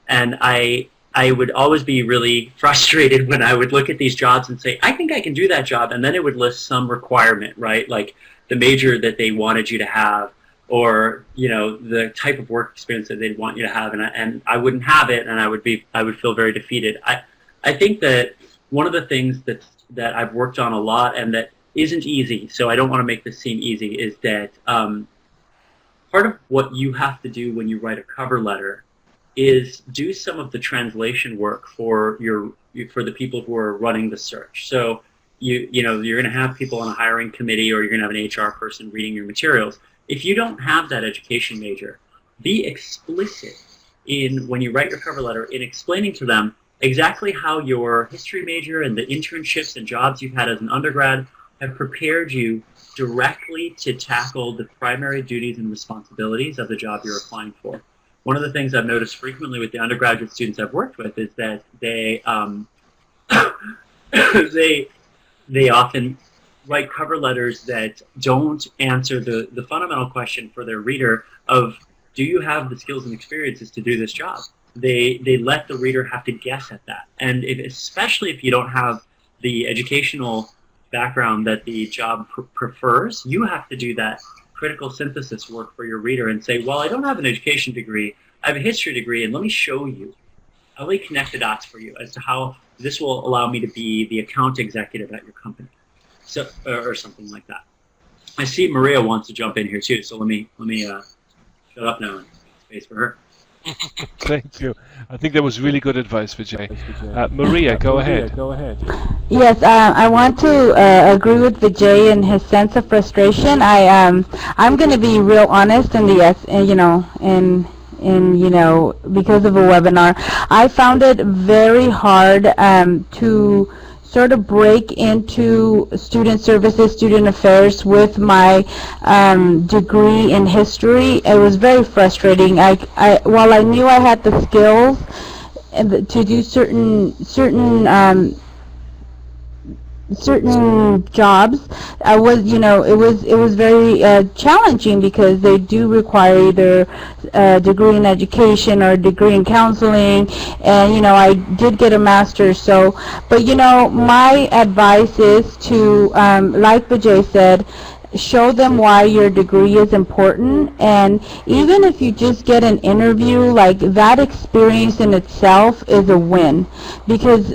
B: I would always be really frustrated when I would look at these jobs and say, I think I can do that job, and then it would list some requirement, right? Like the major that they wanted you to have, or the type of work experience that they'd want you to have, and I wouldn't have it, and I would feel very defeated. I think that one of the things that I've worked on a lot and that isn't easy, so I don't want to make this seem easy, is that part of what you have to do when you write a cover letter is do some of the translation work for the people who are running the search. So you're going to have people on a hiring committee, or you're going to have an HR person reading your materials. If you don't have that education major, be explicit when you write your cover letter in explaining to them exactly how your history major and the internships and jobs you've had as an undergrad have prepared you directly to tackle the primary duties and responsibilities of the job you're applying for. One of the things I've noticed frequently with the undergraduate students I've worked with is that they they often write cover letters that don't answer the fundamental question for their reader of, do you have the skills and experiences to do this job? They let the reader have to guess at that. And especially if you don't have the educational background that the job prefers, you have to do that critical synthesis work for your reader and say, well, I don't have an education degree, I have a history degree, and let me show you. I'll really connect the dots for you as to how this will allow me to be the account executive at your company, so or something like that. I see Maria wants to jump in here too, so let me shut up now and space for her.
A: Thank you. I think that was really good advice, Vijay. Maria, go ahead.
E: Yes, I want to agree with Vijay in his sense of frustration. I'm going to be real honest in because of a webinar, I found it very hard to sort of break into student services, student affairs with my degree in history. It was very frustrating. While I knew I had the skills to do certain jobs, it was very challenging, because they do require either a degree in education or a degree in counseling, and I did get a master's. So, but my advice is to, like Vijay said, show them why your degree is important, and even if you just get an interview, like that experience in itself is a win, because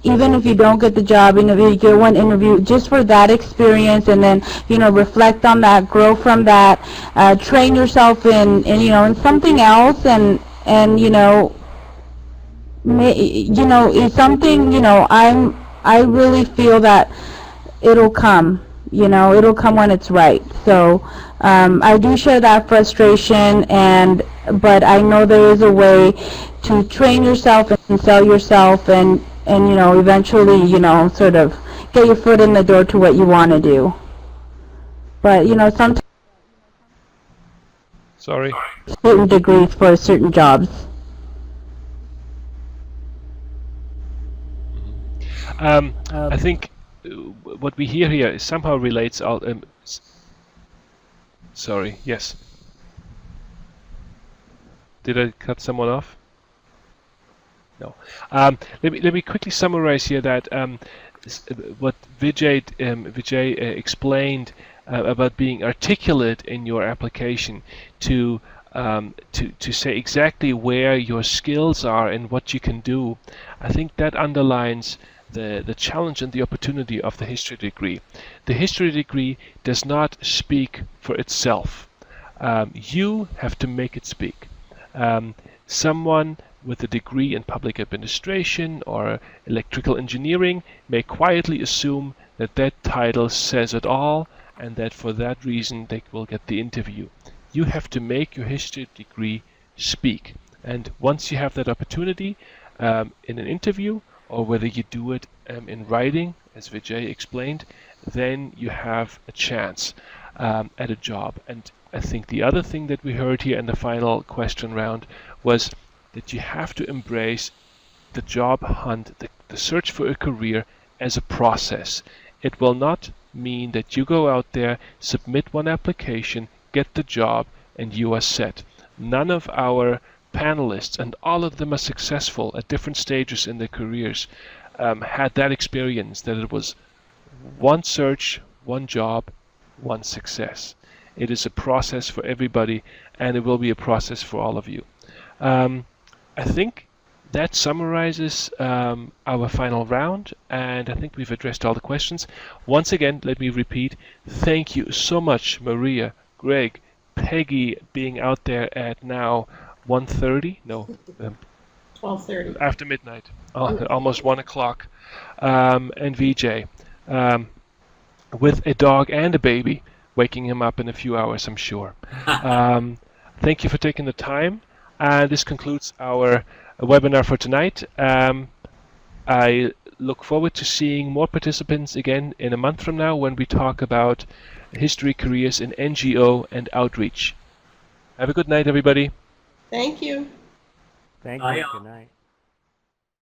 E: even if you don't get the job, if you get one interview, just for that experience, and then reflect on that, grow from that, train yourself in something else, and it's something, I really feel that it'll come. It'll come when it's right. So I do share that frustration, but I know there is a way to train yourself and sell yourself, and eventually, sort of get your foot in the door to what you want to do. But sometimes certain degrees for certain jobs.
A: I think what we hear here somehow relates out. Sorry. Yes. Did I cut someone off? No. Let me quickly summarize here that what Vijay explained about being articulate in your application to say exactly where your skills are and what you can do. I think that underlines the challenge and the opportunity of the history degree. The history degree does not speak for itself. You have to make it speak. Someone with a degree in public administration or electrical engineering may quietly assume that that title says it all, and that for that reason they will get the interview. You have to make your history degree speak. And once you have that opportunity in an interview, or whether you do it in writing, as Vijay explained, then you have a chance at a job. And I think the other thing that we heard here in the final question round was that you have to embrace the job hunt, the search for a career, as a process. It will not mean that you go out there, submit one application, get the job, and you are set. None of our panelists, and all of them are successful at different stages in their careers, had that experience that it was one search, one job, one success. It is a process for everybody, and it will be a process for all of you. I think that summarizes our final round, and I think we've addressed all the questions. Once again, let me repeat, thank you so much, Maria, Greg, Peggy, being out there at now 1:30? No.
C: 12:30.
A: After midnight, almost 1 o'clock, and Vijay, with a dog and a baby, waking him up in a few hours, I'm sure. Thank you for taking the time. This concludes our webinar for tonight. I look forward to seeing more participants again in a month from now when we talk about history careers in NGO and outreach. Have a good night, everybody.
C: Thank you.
D: Thank
B: Bye,
D: you.
B: y'all.
D: Good night.